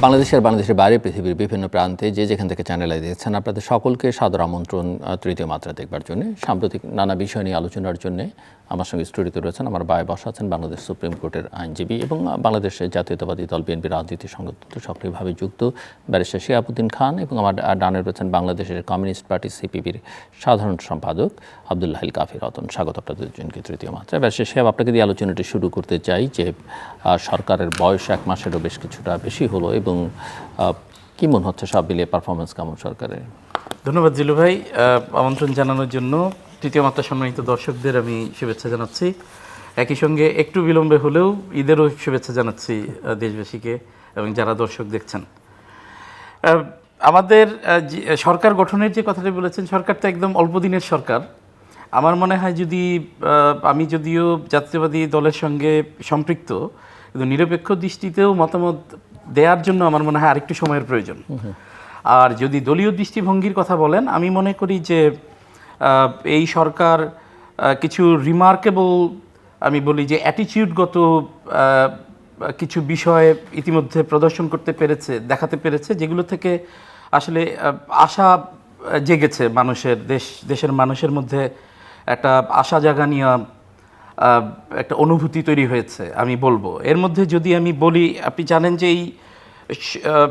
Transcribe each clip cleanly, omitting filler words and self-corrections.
বাংলাদেশের বাইরে পৃথিবীর বিভিন্ন প্রান্তে যে যেখান থেকে চ্যানেলে দেখছেন আপনাদের সকলকে সাদর আমন্ত্রণ তৃতীয় মাত্রা দেখবার জন্য। সাম্প্রতিক নানা বিষয় নিয়ে আলোচনার জন্য আমার সঙ্গে স্টুডিওতে রয়েছেন আমার ভাই বসা আছেন বাংলাদেশ সুপ্রিম কোর্টের আইনজীবী এবং বাংলাদেশের জাতীয়তাবাদী দল বিএনপি রাজনীতির সঙ্গে সক্রিয়ভাবে যুক্ত ব্যারিস্টার শিহাবুদ্দিন খান এবং আমার ডানে রয়েছেন বাংলাদেশের কমিউনিস্ট পার্টি সিপিবির সাধারণ সম্পাদক আব্দুল্লাহিল কাফি রতন। স্বাগত আপনাদের দুজনকে তৃতীয় মাত্রায়। ব্যারিস্টার শিহাব, আপনাকে দিয়ে আলোচনাটি শুরু করতে চাই যে সরকারের বয়স 1 মাসেরও বেশ কিছুটা বেশি হলো এবং কি মনে হচ্ছে সব মিলিয়ে পারফরমেন্স কেমন সরকারের? ধন্যবাদ জিলু ভাই, আমন্ত্রণ জানানোর জন্য। তৃতীয় মাত্রা সম্মানিত দর্শকদের আমি শুভেচ্ছা জানাচ্ছি, একই সঙ্গে একটু বিলম্বে হলেও ঈদেরও শুভেচ্ছা জানাচ্ছি দেশবাসীকে এবং যারা দর্শক দেখছেন। আমাদের সরকার গঠনের যে কথাটি বলেছেন, সরকার তো একদম অল্প দিনের সরকার। আমার মনে হয় আমি যদিও জাতীয়তাবাদী দলের সঙ্গে সম্পৃক্ত, কিন্তু নিরপেক্ষ দৃষ্টিতেও মতামত দেওয়ার জন্য আমার মনে হয় আরেকটু সময়ের প্রয়োজন। আর যদি দলীয় দৃষ্টিভঙ্গির কথা বলেন, আমি মনে করি যে এই সরকার কিছু রিমার্কেবল, আমি বলি যে অ্যাটিটিউডগত কিছু বিষয় ইতিমধ্যে প্রদর্শন করতে পেরেছে, দেখাতে পেরেছে, যেগুলো থেকে আসলে আশা জেগেছে দেশের মানুষের মধ্যে একটা আশা জাগানিয়া একটা অনুভূতি তৈরি হয়েছে আমি বলবো। এর মধ্যে যদি আমি বলি, আপনি জানেন যে এই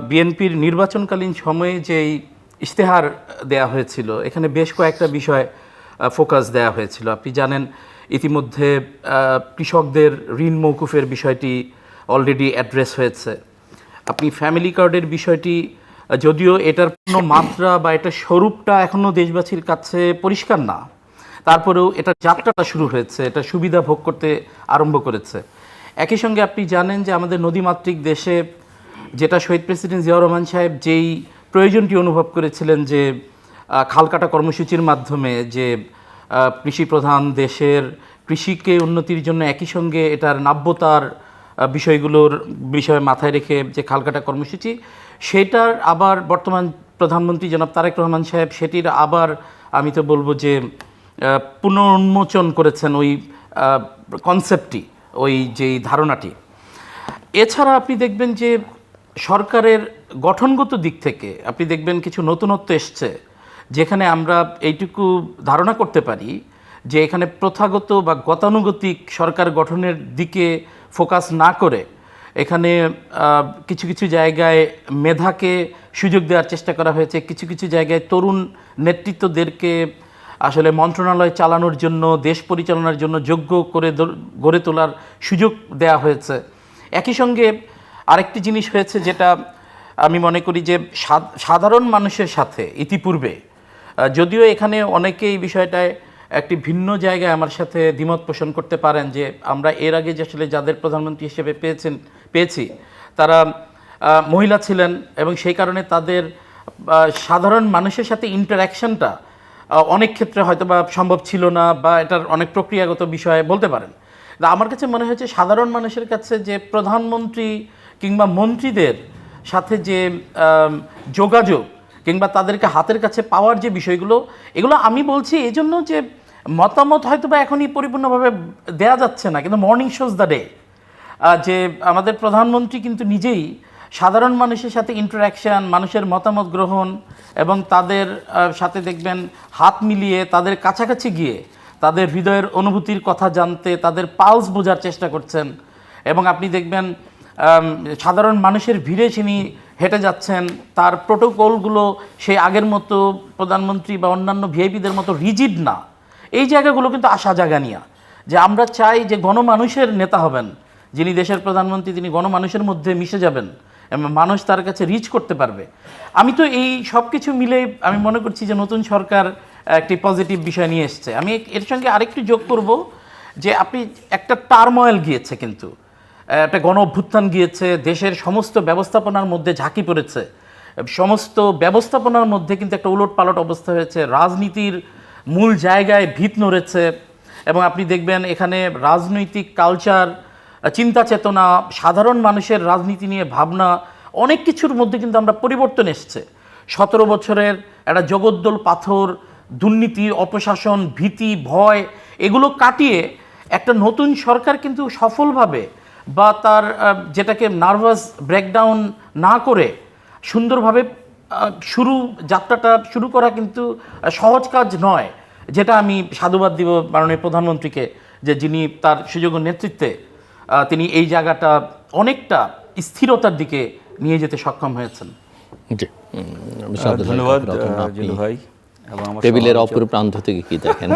বিএনপির নির্বাচনকালীন সময়ে যেই ইশতেহার দেয়া হয়েছিল, এখানে বেশ কয়েকটা বিষয় ফোকাস দেয়া হয়েছিল। আপনি জানেন ইতিমধ্যে কৃষকদের ঋণ মওকুফের বিষয়টি অলরেডি অ্যাড্রেস হয়েছে। আপনি ফ্যামিলি কার্ডের বিষয়টি, যদিও এটার কোনো মাত্রা বা এটার স্বরূপটা এখনও দেশবাসীর কাছে পরিষ্কার না, তারপরেও এটার যাত্রাটা শুরু হয়েছে, এটা সুবিধা ভোগ করতে আরম্ভ করেছে। একই সঙ্গে আপনি জানেন যে আমাদের নদীমাতৃক দেশে, যেটা শহীদ প্রেসিডেন্ট জিয়াউর রহমান সাহেব যেই প্রয়োজনটি অনুভব করেছিলেন যে খাল কাটা কর্মসূচির মাধ্যমে যে কৃষি প্রধান দেশের কৃষিকে উন্নতির জন্য একই সঙ্গে এটার নাব্যতার বিষয়ে মাথায় রেখে যে খাল কাটা কর্মসূচি, সেটার আবার বর্তমান প্রধানমন্ত্রী জনাব তারেক রহমান সাহেব সেটির আবার আমি তো বলবো যে পুনর্উন্মোচন করেছেন ওই কনসেপ্টটি, ওই যেই ধারণাটি। এছাড়া আপনি দেখবেন যে সরকারের গঠনগত দিক থেকে আপনি দেখবেন কিছু নতুনত্ব এসছে, যেখানে আমরা এইটুকু ধারণা করতে পারি যে এখানে প্রথাগত বা গতানুগতিক সরকার গঠনের দিকে ফোকাস না করে এখানে কিছু কিছু জায়গায় মেধাকে সুযোগ দেওয়ার চেষ্টা করা হয়েছে, কিছু কিছু জায়গায় তরুণ নেতৃত্বদেরকে আসলে মন্ত্রণালয় চালানোর জন্য, দেশ পরিচালনার জন্য যোগ্য করে গড়ে তোলার সুযোগ দেওয়া হয়েছে। একই সঙ্গে আরেকটি জিনিস হয়েছে যেটা আমি মনে করি যে সাধারণ মানুষের সাথে ইতিপূর্বে, যদিও এখানে অনেকে এই বিষয়টায় একটি ভিন্ন জায়গায় আমার সাথে দ্বিমত পোষণ করতে পারেন, যে আমরা এর আগে যে আসলে যাদের প্রধানমন্ত্রী হিসেবে পেয়েছি তারা মহিলা ছিলেন এবং সেই কারণে তাদের সাধারণ মানুষের সাথে ইন্টারাকশনটা অনেক ক্ষেত্রে হয়তো বা সম্ভব ছিল না, বা এটার অনেক প্রক্রিয়াগত বিষয় বলতে পারেন। আমার কাছে মনে হয়েছে সাধারণ মানুষের কাছে যে প্রধানমন্ত্রী কিংবা মন্ত্রীদের সাথে যে যোগাযোগ কিংবা তাদেরকে হাতের কাছে পাওয়ার যে বিষয়গুলো, এগুলো আমি বলছি এই জন্য যে মতামত হয়তো বা এখনই পরিপূর্ণভাবে দেয়া যাচ্ছে না, কিন্তু মর্নিং শোজ দ্য ডে যে আমাদের প্রধানমন্ত্রী কিন্তু নিজেই সাধারণ মানুষের সাথে ইন্টারাকশান, মানুষের মতামত গ্রহণ এবং তাদের সাথে দেখবেন হাত মিলিয়ে তাদের কাছাকাছি গিয়ে তাদের হৃদয়ের অনুভূতির কথা জানতে, তাদের পালস বোঝার চেষ্টা করছেন। এবং আপনি দেখবেন সাধারণ মানুষের ভিড়ে তিনি হেঁটে যাচ্ছেন, তার প্রোটোকলগুলো সেই আগের মতো প্রধানমন্ত্রী বা অন্যান্য ভিআইপিদের মতো রিজিড না। এই জায়গাগুলো কিন্তু আশা জাগানিয়া, যে আমরা চাই যে গণমানুষের নেতা হবেন, যিনি দেশের প্রধানমন্ত্রী, তিনি গণমানুষের মধ্যে মিশে যাবেন এবং মানুষ তার কাছে রিচ করতে পারবে। আমি তো এই সব কিছু মিলে আমি মনে করছি যে নতুন সরকার একটি পজিটিভ বিষয় নিয়ে এসছে। আমি এর সঙ্গে আরেকটু যোগ করব যে আপনি একটা টার্ময়েল গিয়েছে, কিন্তু একটা গণ অভ্যুত্থান গিয়েছে, দেশের সমস্ত ব্যবস্থাপনার মধ্যে ঝাঁকি পড়েছে, সমস্ত ব্যবস্থাপনার মধ্যে কিন্তু একটা উলটপালট অবস্থা হয়েছে, রাজনীতির মূল জায়গায় ভিত নড়েছে। এবং আপনি দেখবেন এখানে রাজনৈতিক কালচার, চিন্তা চেতনা, সাধারণ মানুষের রাজনীতি নিয়ে ভাবনা, অনেক কিছুর মধ্যে কিন্তু আমরা পরিবর্তন এসছে। 17 বছরের একটা জগদ্দল পাথর, দুর্নীতি, অপশাসন, ভীতি, ভয়, এগুলো কাটিয়ে একটা নতুন সরকার কিন্তু সফলভাবে বা তার যেটাকে নার্ভাস ব্রেকডাউন না করে সুন্দরভাবে যাত্রাটা শুরু করা কিন্তু সহজ কাজ নয়, যেটা আমি সাধুবাদ দিব মাননীয় প্রধানমন্ত্রীকে, যে যিনি তার সুযোগ্য নেতৃত্বে তিনি এই জায়গাটা অনেকটা স্থিরতার দিকে নিয়ে যেতে সক্ষম হয়েছেন। জি, ধন্যবাদ জিলু ভাই। এবং আমার টেবিলের অপর প্রান্ত থেকে কি দেখেন?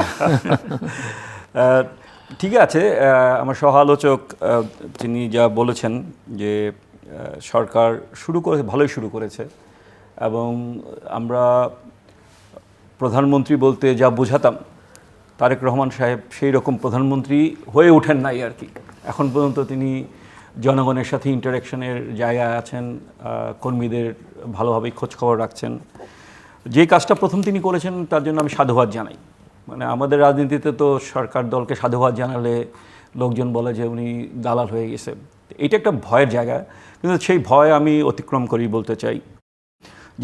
ঠিক আছে, আমার সহ আলোচক তিনি যা বলেছেন যে সরকার ভালোই শুরু করেছে, এবং আমরা প্রধানমন্ত্রী বলতে যা বোঝাতাম তারেক রহমান সাহেব সেই রকম প্রধানমন্ত্রী হয়ে ওঠেন নাই আর কি। এখন পর্যন্ত তিনি জনগণের সাথে ইন্টারাকশনের জায়গায় আছেন, কর্মীদের ভালোভাবেই খোঁজখবর রাখছেন। যে কাজটা প্রথম তিনি করেছেন তার জন্য আমি সাধুবাদ জানাই। মানে আমাদের রাজনীতিতে তো সরকার দলকে সাধুবাদ জানালে লোকজন বলে যে উনি দালাল হয়ে গেছে। এটা একটা ভয়ের জায়গা, কিন্তু সেই ভয় আমি অতিক্রম করি বলতে চাই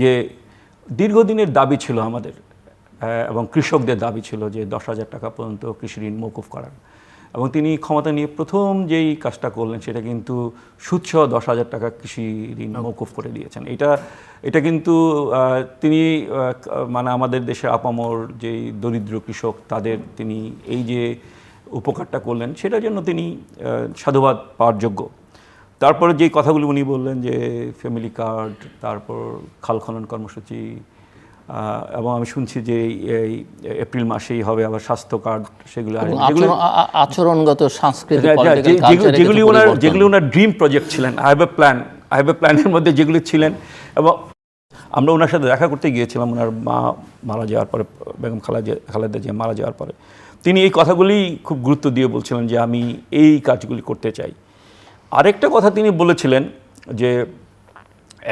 যে দীর্ঘদিনের দাবি ছিল আমাদের, এবং কৃষকদের দাবি ছিল যে 10,000 টাকা পর্যন্ত কৃষি ঋণ মওকুফ করার, এবং তিনি ক্ষমতা নিয়ে প্রথম যেই কাজটা করলেন সেটা কিন্তু সুদসহ 10,000 টাকা কৃষি ঋণ মওকুফ করে দিয়েছেন। এটা কিন্তু তিনি মানে আমাদের দেশে আপামর যেই দরিদ্র কৃষক তাদের তিনি এই যে উপকারটা করলেন সেটার জন্য তিনি সাধুবাদ পাওয়ার যোগ্য। তারপরে যেই কথাগুলো উনি বললেন যে ফ্যামিলি কার্ড, তারপর খাল খনন কর্মসূচি, এবং আমি শুনছি যে এই এপ্রিল মাসেই হবে আবার স্বাস্থ্য কার্ড, সেগুলো আচরণগত সাংস্কৃতিক যেগুলি ওনার ড্রিম প্রজেক্ট ছিলেন। আই হ্যাভ এ প্ল্যানের মধ্যে যেগুলি ছিলেন। এবং আমরা ওনার সাথে দেখা করতে গিয়েছিলাম ওনার মা মারা যাওয়ার পরে, বেগম খালেদা জিয়া মারা যাওয়ার পরে। তিনি এই কথাগুলি খুব গুরুত্ব দিয়ে বলছিলেন যে আমি এই কাজগুলি করতে চাই। আরেকটা কথা তিনি বলেছিলেন যে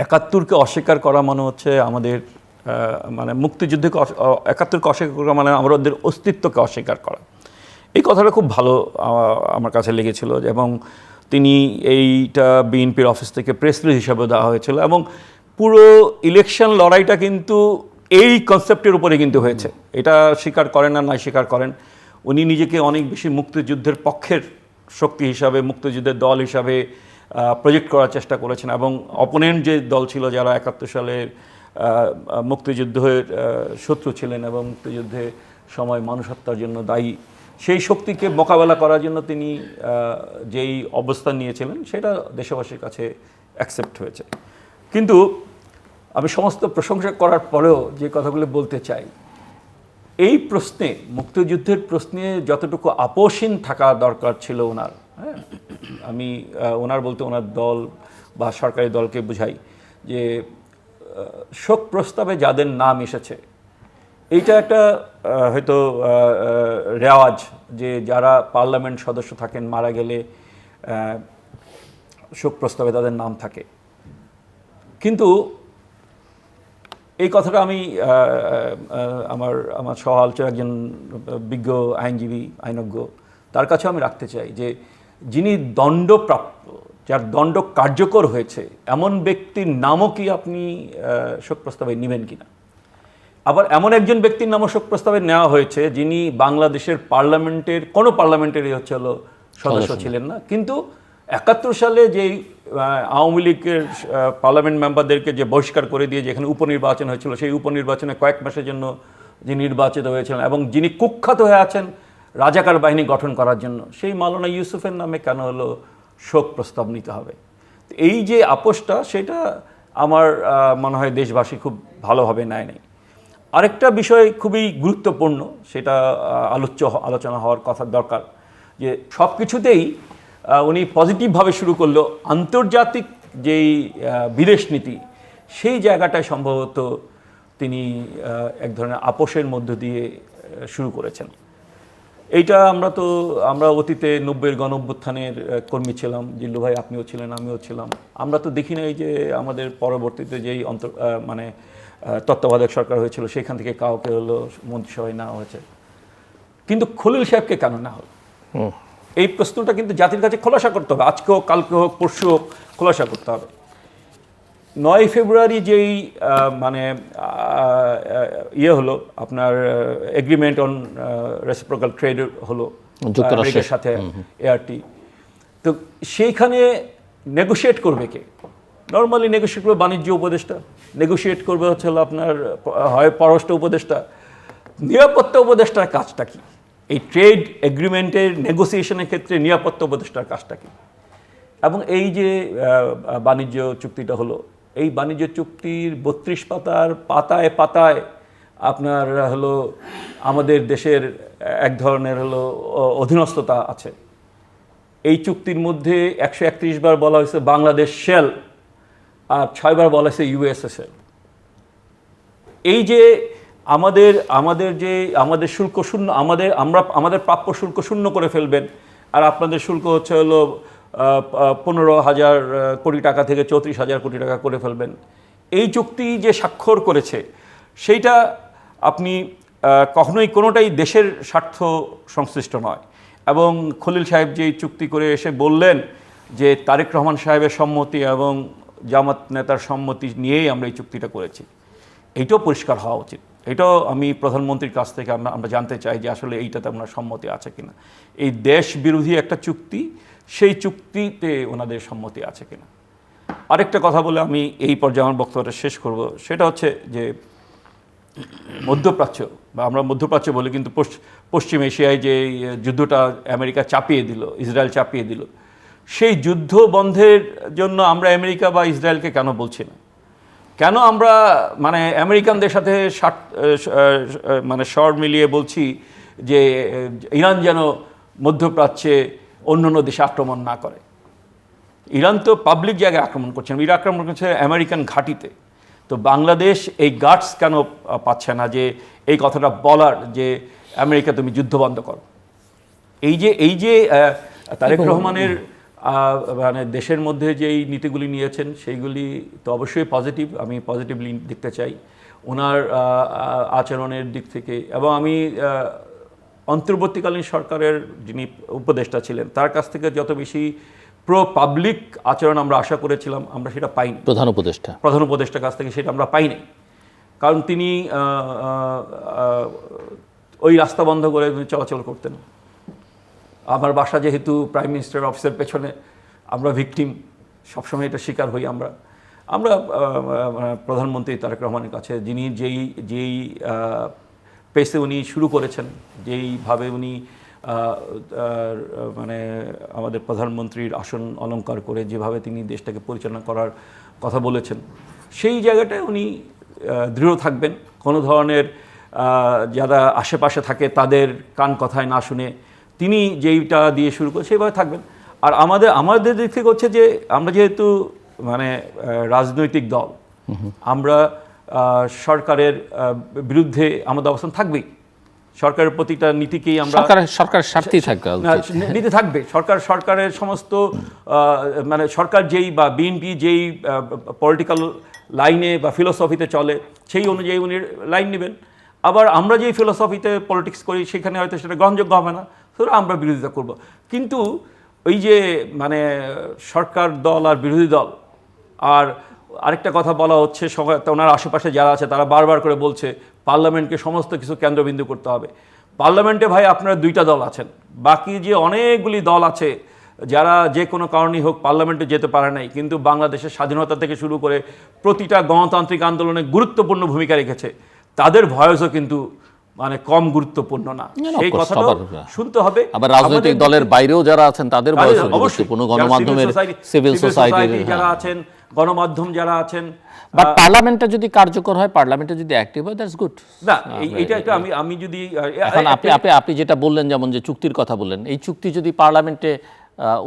71-কে অস্বীকার করা মানে হচ্ছে আমাদের মানে মুক্তিযুদ্ধকে 71-কে অস্বীকার করা মানে আমাদের অস্তিত্বকে অস্বীকার করা। এই কথাটা খুব ভালো আমার কাছে লেগেছিল, এবং তিনি এইটা বিএনপির অফিস থেকে প্রেস রিলিজ হিসাবে দেওয়া হয়েছিল, এবং পুরো ইলেকশন লড়াইটা কিন্তু এই কনসেপ্টের উপরে কিন্তু হয়েছে। এটা স্বীকার করেন আর নাই স্বীকার করেন, উনি নিজেকে অনেক বেশি মুক্তিযুদ্ধের পক্ষের শক্তি হিসাবে, মুক্তিযুদ্ধের দল হিসাবে প্রজেক্ট করার চেষ্টা করেছেন, এবং অপোনেন্ট যে দল ছিল যারা 71 সালের মুক্তিযুদ্ধের শত্রু ছিলেন এবং মুক্তিযুদ্ধের সময় মানুষ হত্যার জন্য দায়ী, সেই শক্তিকে মোকাবেলা করার জন্য তিনি যেই অবস্থান নিয়েছিলেন সেটা দেশবাসীর কাছে অ্যাকসেপ্ট হয়েছে। কিন্তু আমি সমস্ত প্রশংসা করার পরেও যে কথাগুলো বলতে চাই, এই প্রশ্নে, মুক্তিযুদ্ধের প্রশ্নে যতটুকু আপোষহীন থাকা দরকার ছিল ওনার, হ্যাঁ, আমি ওনার বলতে ওনার দল বা সরকারি দলকে বুঝাই যে শোক প্রস্তাবে যাদের নাম এসেছে, এইটা একটা হয়তো রেওয়াজ যে যারা পার্লামেন্ট সদস্য থাকেন মারা গেলে শোক প্রস্তাবে তাদের নাম থাকে। কিন্তু এই কথাটা আমি আমার সহ আলোচক একজন বিজ্ঞ আইনজীবী, আইনজ্ঞ, তার কাছেও আমি রাখতে চাই যে যিনি দণ্ডপ্রাপ্ত, যার দণ্ড কার্যকর হয়েছে, এমন ব্যক্তির নামও কি আপনি শোক প্রস্তাবে নেবেন কিনা? আবার এমন একজন ব্যক্তির নামও শোক প্রস্তাবে নেওয়া হয়েছে যিনি বাংলাদেশের পার্লামেন্টের কোনো পার্লামেন্টেরই সদস্য ছিলেন না, কিন্তু 71 সালে যেই আওয়ামী লীগের পার্লামেন্ট মেম্বারদেরকে যে বহিষ্কার করে দিয়ে যেখানে উপনির্বাচন হয়েছিল, সেই উপনির্বাচনে কয়েক মাসের জন্য যিনি নির্বাচিত হয়েছিলেন এবং যিনি কুখ্যাত হয়ে আছেন রাজাকার বাহিনী গঠন করার জন্য, সেই মাওলানা ইউসুফের নামে কেন হলো শোক প্রস্তাব নিতে হবে? এই যে আপোষটা, সেটা আমার মনে হয় দেশবাসী খুব ভালোভাবে নেয় নাই। আরেকটা বিষয় খুবই গুরুত্বপূর্ণ, সেটা আলোচনা হওয়ার কথা দরকার, যে সব কিছুতেই উনি পজিটিভভাবে শুরু করলো, আন্তর্জাতিক যেই বিদেশ নীতি সেই জায়গাটায় সম্ভবত তিনি এক ধরনের আপোষের মধ্য দিয়ে শুরু করেছেন। এইটা আমরা অতীতে 90-এর গণঅভ্যুত্থানের কর্মী ছিলাম, জিল্লু ভাই আপনিও ছিলেন, আমিও ছিলাম। আমরা তো দেখি নাই যে আমাদের পরবর্তীতে যেই মানে তত্ত্বাবধায়ক সরকার হয়েছিল সেখান থেকে কাউকে হলো মন্ত্রিসভায় নেওয়া হয়েছে, কিন্তু খলিল সাহেবকে কেন না হলো? এই প্রশ্নটা কিন্তু জাতির কাছে খোলাসা করতে হবে, আজকে হোক, কালকে হোক, পরশু হোক, খোলাসা করতে হবে। 9 ফেব্রুয়ারি যেই মানে হলো আপনার এগ্রিমেন্ট অন রেসিপ্রোকাল ট্রেড হলো আমেরিকার সাথে, এআরটি, তো সেইখানে নেগোশিয়েট করবে কে? নর্মালি নেগোশিয়েট করবে বাণিজ্য উপদেষ্টা, নেগোশিয়েট করবে হচ্ছে হলো আপনার হয় পররাষ্ট্র উপদেষ্টা। নিরাপত্তা উপদেষ্টার কাজটা কি? এই ট্রেড এগ্রিমেন্টের নেগোসিয়েশনের ক্ষেত্রে নিরাপত্তা উপদেষ্টার কাজটা কি? এবং এই যে বাণিজ্য চুক্তিটা হলো, এই বাণিজ্য চুক্তির 32 পাতার পাতায় পাতায় আপনার হলো আমাদের দেশের এক ধরনের হলো অধীনস্থতা আছে। এই চুক্তির মধ্যে 131 বার বলা হয়েছে বাংলাদেশ শেল, আর 6 বার বলা হয়েছে ইউএসএসএল। এই যে আমাদের শুল্ক শূন্য, আমাদের প্রাপ্য শুল্ক শূন্য করে ফেলবেন, আর আপনাদের শুল্ক হচ্ছে হলো 15,000 কোটি টাকা থেকে 34,000 কোটি টাকা করে ফেলবেন। এই চুক্তি যে স্বাক্ষর করেছে সেইটা আপনি কখনোই কোনোটাই দেশের স্বার্থ সংশ্লিষ্ট নয়। এবং খলিল সাহেব যে চুক্তি করে এসে বললেন যে তারেক রহমান সাহেবের সম্মতি এবং জামাত নেতার সম্মতি নিয়েই আমরা এই চুক্তিটা করেছি, এইটাও পরিষ্কার হওয়া উচিত। এটাও আমি প্রধানমন্ত্রীর কাছ থেকে আমরা জানতে চাই যে আসলে এইটাতে আপনার সম্মতি আছে কিনা। এই দেশ বিরোধী একটা চুক্তি, সেই চুক্তিতে ওনাদের সম্মতি আছে কিনা। আরেকটা কথা বলে আমি এই পর্যায়ে আমার বক্তব্যটা শেষ করব, সেটা হচ্ছে যে মধ্যপ্রাচ্য, বা আমরা মধ্যপ্রাচ্য বলি, কিন্তু পশ্চিম এশিয়ায় যে যুদ্ধটা আমেরিকা চাপিয়ে দিল, ইসরায়েল চাপিয়ে দিল, সেই যুদ্ধ বন্ধের জন্য আমরা আমেরিকা বা ইসরায়েলকে কেন বলছি না? কেন আমরা মানে আমেরিকানদের সাথে স্বর মিলিয়ে বলছি যে ইরান যেন মধ্যপ্রাচ্যে অন্য দেশে আক্রমণ না করে? ইরান তো পাবলিক জায়গায় আক্রমণ করছে, ইরান আক্রমণ করছে আমেরিকান ঘাঁটিতে। তো বাংলাদেশ এই গাটস কেন পাচ্ছে না যে এই কথাটা বলার, যে আমেরিকা তুমি যুদ্ধ বন্ধ করো? এই যে তারেক রহমানের মানে দেশের মধ্যে যেই নীতিগুলি নিয়েছেন সেইগুলি তো অবশ্যই পজিটিভ, আমি পজিটিভলি দেখতে চাই ওনার আচরণের দিক থেকে। এবং আমি অন্তর্বর্তীকালীন সরকারের যিনি উপদেষ্টা ছিলেন তার কাছ থেকে যত বেশি প্রো পাবলিক আচরণ আমরা আশা করেছিলাম, আমরা সেটা পাইনি। প্রধান উপদেষ্টার কাছ থেকে সেটা আমরা পাইনি, কারণ তিনি ওই রাস্তা বন্ধ করে চলাচল করতেন। আমার বাসা যেহেতু প্রাইম মিনিস্টার অফিসের পেছনে, আমরা ভিকটিম, সবসময় এটা শিকার হই আমরা প্রধানমন্ত্রী তারেক রহমানের কাছে, যিনি যেই পেসে উনি শুরু করেছেন, যেইভাবে উনি মানে আমাদের প্রধানমন্ত্রীর আসন অলংকার করে যেভাবে তিনি দেশটাকে পরিচালনা করার কথা বলেছেন, সেই জায়গাটায় উনি দৃঢ় থাকবেন। কোনো ধরনের যারা আশেপাশে থাকে তাদের কান কথায় না শুনে তিনি যেইটা দিয়ে শুরু করে সেইভাবে থাকবেন। আর আমাদের দিক থেকে হচ্ছে যে আমরা যেহেতু মানে রাজনৈতিক দল, আমরা সরকারের বিরুদ্ধে আমাদের অবস্থান থাকবেই। সরকারের প্রতিটা নীতিকেই আমরা সরকারের স্বার্থেই নীতি থাকবে। সরকারের সমস্ত মানে সরকার যেই বা বিএনপি যেই পলিটিক্যাল লাইনে বা ফিলোসফিতে চলে সেই অনুযায়ী উনি লাইন নেবেন। আবার আমরা যেই ফিলোসফিতে পলিটিক্স করি সেখানে হয়তো সেটা গ্রহণযোগ্য হবে না, সুতরাং আমরা বিরোধিতা করব। কিন্তু ওই যে মানে সরকার দল আর বিরোধী দল, আর আরেকটা কথা বলা হচ্ছে ওনার আশেপাশে যারা আছে তারা বারবার করে বলছে পার্লামেন্টকে সমস্ত কিছু কেন্দ্রবিন্দু করতে হবে। পার্লামেন্টে ভাই আপনারা 2টা দল আছেন, বাকি যে অনেকগুলি দল আছে যারা যে কোনো কারণেই হোক পার্লামেন্টে যেতে পারে নাই, কিন্তু বাংলাদেশের স্বাধীনতা থেকে শুরু করে প্রতিটা গণতান্ত্রিক আন্দোলনে গুরুত্বপূর্ণ ভূমিকা রেখেছে, তাদের ভয়েসও কিন্তু মানে কম গুরুত্বপূর্ণ না। সেই কথাটা শুনতে হবে। আবার রাজনৈতিক দলের বাইরেও যারা আছেন তাদের ভয়েসও গুরুত্বপূর্ণ, গণমাধ্যমের সিভিল সোসাইটি যারা আছেন, গণমাধ্যম যারা আছেন। বাট পার্লামেন্টে যদি কার্যকর হয়, পার্লামেন্টে যদি অ্যাক্টিভ হয়, দ্যাটস গুড। না এইটা আমি যদি এখন আপনি যেটা বললেন, যেমন যে চুক্তির কথা বললেন, এই চুক্তি যদি পার্লামেন্টে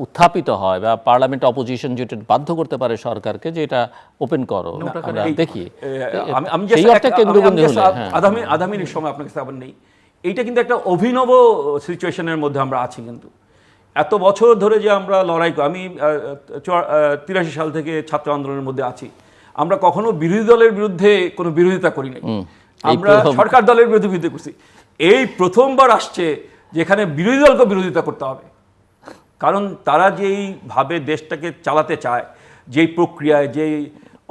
উত্থাপিত হয় বা পার্লামেন্ট অপোজিশন যেটা বাধ্য করতে পারে সরকারকে যে এটা ওপেন করো, আমরা দেখি আধা মিনিট সময় আপনার কাছে আবার নেই। এইটা কিন্তু একটা অভিনব সিচুয়েশনের মধ্যে আমরা আছি। কিন্তু এত বছর ধরে যে আমরা লড়াই করি, আমি 83 সাল থেকে ছাত্র আন্দোলনের মধ্যে আছি, আমরা কখনো বিরোধী দলের বিরুদ্ধে কোনো বিরোধিতা করি নাই, আমরা সরকার দলের বিরুদ্ধে বিরোধিতা করছি। এই প্রথমবার আসছে যেখানে বিরোধী দলকে বিরোধিতা করতে হবে, কারণ তারা যেইভাবে দেশটাকে চালাতে চায়, যেই প্রক্রিয়ায়, যেই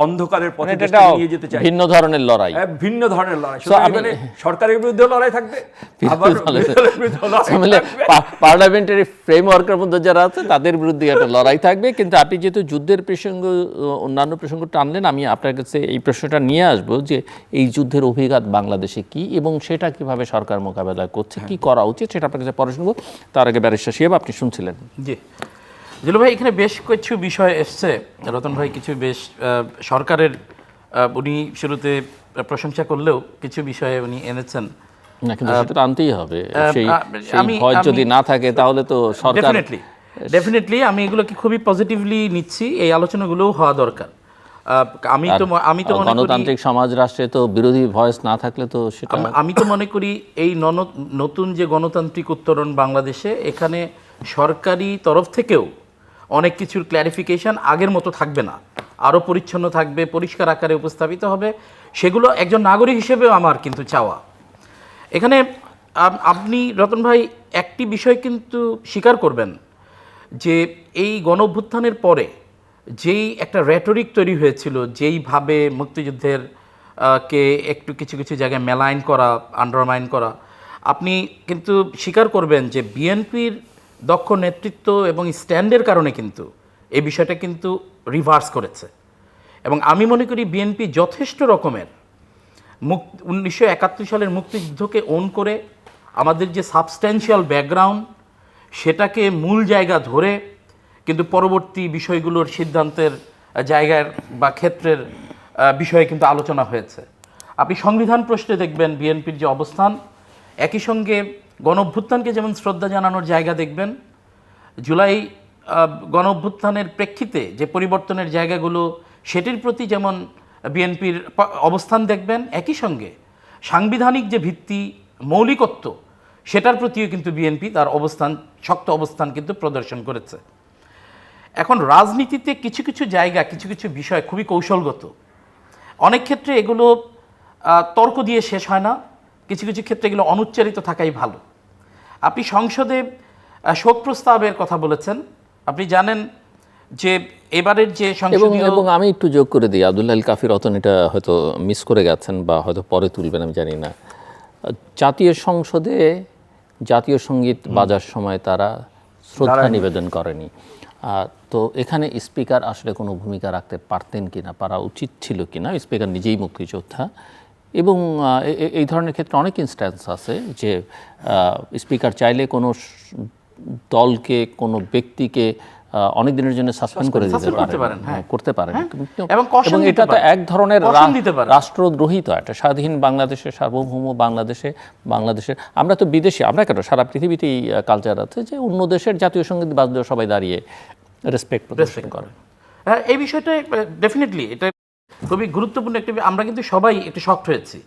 অন্ধকারের পথে এটা দেশটাকে নিয়ে যেতে চাই। ভিন্ন ধরনের লড়াই, ভিন্ন ধরনের লড়াই। সুতরাং এখানে সরকারের বিরুদ্ধে লড়াই থাকবে, আবার বিরোধী দলের বিরুদ্ধে লড়াই থাকবে। পার্লামেন্টারি ফ্রেমওয়ার্কের মধ্যে যারা আছে তাদের বিরুদ্ধে একটা লড়াই থাকবে। কিন্তু আপনি যেহেতু যুদ্ধের প্রসঙ্গ, অন্যান্য প্রসঙ্গ টানলেন, আমি আপনার কাছে এই প্রশ্নটা নিয়ে আসবো যে এই যুদ্ধের অভিজ্ঞতা বাংলাদেশে কি এবং সেটা কিভাবে সরকার মোকাবেলা করছে, কি করা উচিত, সেটা আপনার কাছে পরে শুনবো। তার আগে ব্যারিস্টার শিহাব, আপনি শুনছিলেন। জি জিলু ভাই, এখানে বেশ কিছু বিষয় এসছে। রতন ভাই কিছু বেশ সরকারের উনি শুরুতে প্রশংসা করলেও কিছু বিষয়ে উনি এনেছেন। না, কিন্তু সেটা তো আনতেই হবে। সেই আমি- ভয় যদি না থাকে তাহলে তো সরকার ডেফিনেটলি আমি এগুলোকে খুবই পজিটিভলি নিচ্ছি। এই আলোচনাগুলোও হওয়া দরকার। আমি তো মনে করি গণতান্ত্রিক সমাজ রাষ্ট্রে তো বিরোধী ভয়েস না থাকলে তো সেটা, আমি তো মনে করি এই নতুন যে গণতান্ত্রিক উত্তরণ বাংলাদেশে, এখানে সরকারি তরফ থেকেও অনেক কিছুর ক্ল্যারিফিকেশন আগের মতো থাকবে না, আরও পরিচ্ছন্ন থাকবে, পরিষ্কার আকারে উপস্থাপিত হবে। সেগুলো একজন নাগরিক হিসেবেও আমার কিন্তু চাওয়া। এখানে আপনি রতন ভাই একটি বিষয় কিন্তু স্বীকার করবেন যে এই গণ অভ্যুত্থানের পরে যেই একটা রেটরিক তৈরি হয়েছিল, যেইভাবে মুক্তিযুদ্ধের কে একটু কিছু কিছু জায়গায় মেলাইন করা, আন্ডারমাইন করা, আপনি কিন্তু স্বীকার করবেন যে বিএনপির দক্ষ নেতৃত্ব এবং স্ট্যান্ডের কারণে কিন্তু এই বিষয়টা কিন্তু রিভার্স করেছে। এবং আমি মনে করি বিএনপি যথেষ্ট রকমের 1971 সালের মুক্তিযুদ্ধকে ওন করে আমাদের যে সাবস্ট্যান্সিয়াল ব্যাকগ্রাউন্ড, সেটাকে মূল জায়গা ধরে কিন্তু পরবর্তী বিষয়গুলোর সিদ্ধান্তের জায়গার বা ক্ষেত্রের বিষয়ে কিন্তু আলোচনা হয়েছে। আপনি সংবিধান প্রশ্নে দেখবেন বিএনপির যে অবস্থান, একই সঙ্গে গণ অভ্যুত্থানকে যেমন শ্রদ্ধা জানানোর জায়গা দেখবেন, জুলাই গণ অভ্যুত্থানের প্রেক্ষিতে যে পরিবর্তনের জায়গাগুলো, সেটির প্রতি যেমন বিএনপির অবস্থান দেখবেন, একই সঙ্গে সাংবিধানিক যে ভিত্তি, মৌলিকত্ব, সেটার প্রতিও কিন্তু বিএনপি তার অবস্থান, শক্ত অবস্থান কিন্তু প্রদর্শন করেছে। এখন রাজনীতিতে কিছু কিছু জায়গা, কিছু কিছু বিষয় খুবই কৌশলগত। অনেক ক্ষেত্রে এগুলো তর্ক দিয়ে শেষ হয় না, কিছু কিছু ক্ষেত্রে এগুলো অনুচ্চারিত থাকাই ভালো। আপনি সংসদে শোক প্রস্তাবের কথা বলেছেন। আপনি জানেন যে এবারের যে সংসদীয়, এবং আমি একটু যোগ করে দিই, আব্দুল্লাহ আল কাফি রতন এটা হয়তো মিস করে গেছেন বা হয়তো পরে তুলবেন, আমি জানি না। জাতীয় সংসদে জাতীয় সঙ্গীত বাজার সময় তারা শ্রদ্ধা নিবেদন করেনি। তো এখানে স্পিকার আসলে কোনো ভূমিকা রাখতে পারতেন কিনা, পারা উচিত ছিল কিনা? স্পিকার নিজেই মুক্তিযোদ্ধা, এবং এই ধরনের ক্ষেত্রে অনেক ইনস্ট্যান্স আছে যে স্পিকার চাইলে কোনো দলকে, কোনো ব্যক্তিকে অনেক দিনের জন্য সাসপেন্ড করে দিতে পারেন, করতে পারেন। এবং এটা তো এক ধরনের রাষ্ট্রদ্রোহী, তো একটা স্বাধীন বাংলাদেশের, সার্বভৌম বাংলাদেশের আমরা তো বিদেশি, আমরা কেন সারা পৃথিবীতেই কালচার আছে যে অন্য দেশের জাতীয় সঙ্গীত বাজলেও সবাই দাঁড়িয়ে রেসপেক্ট প্রদর্শন করে। হ্যাঁ, এই বিষয়টা ডেফিনেটলি এটা খুবই গুরুত্বপূর্ণ একটা। আমরা কিন্তু সবাই একটু শকড হয়েছি।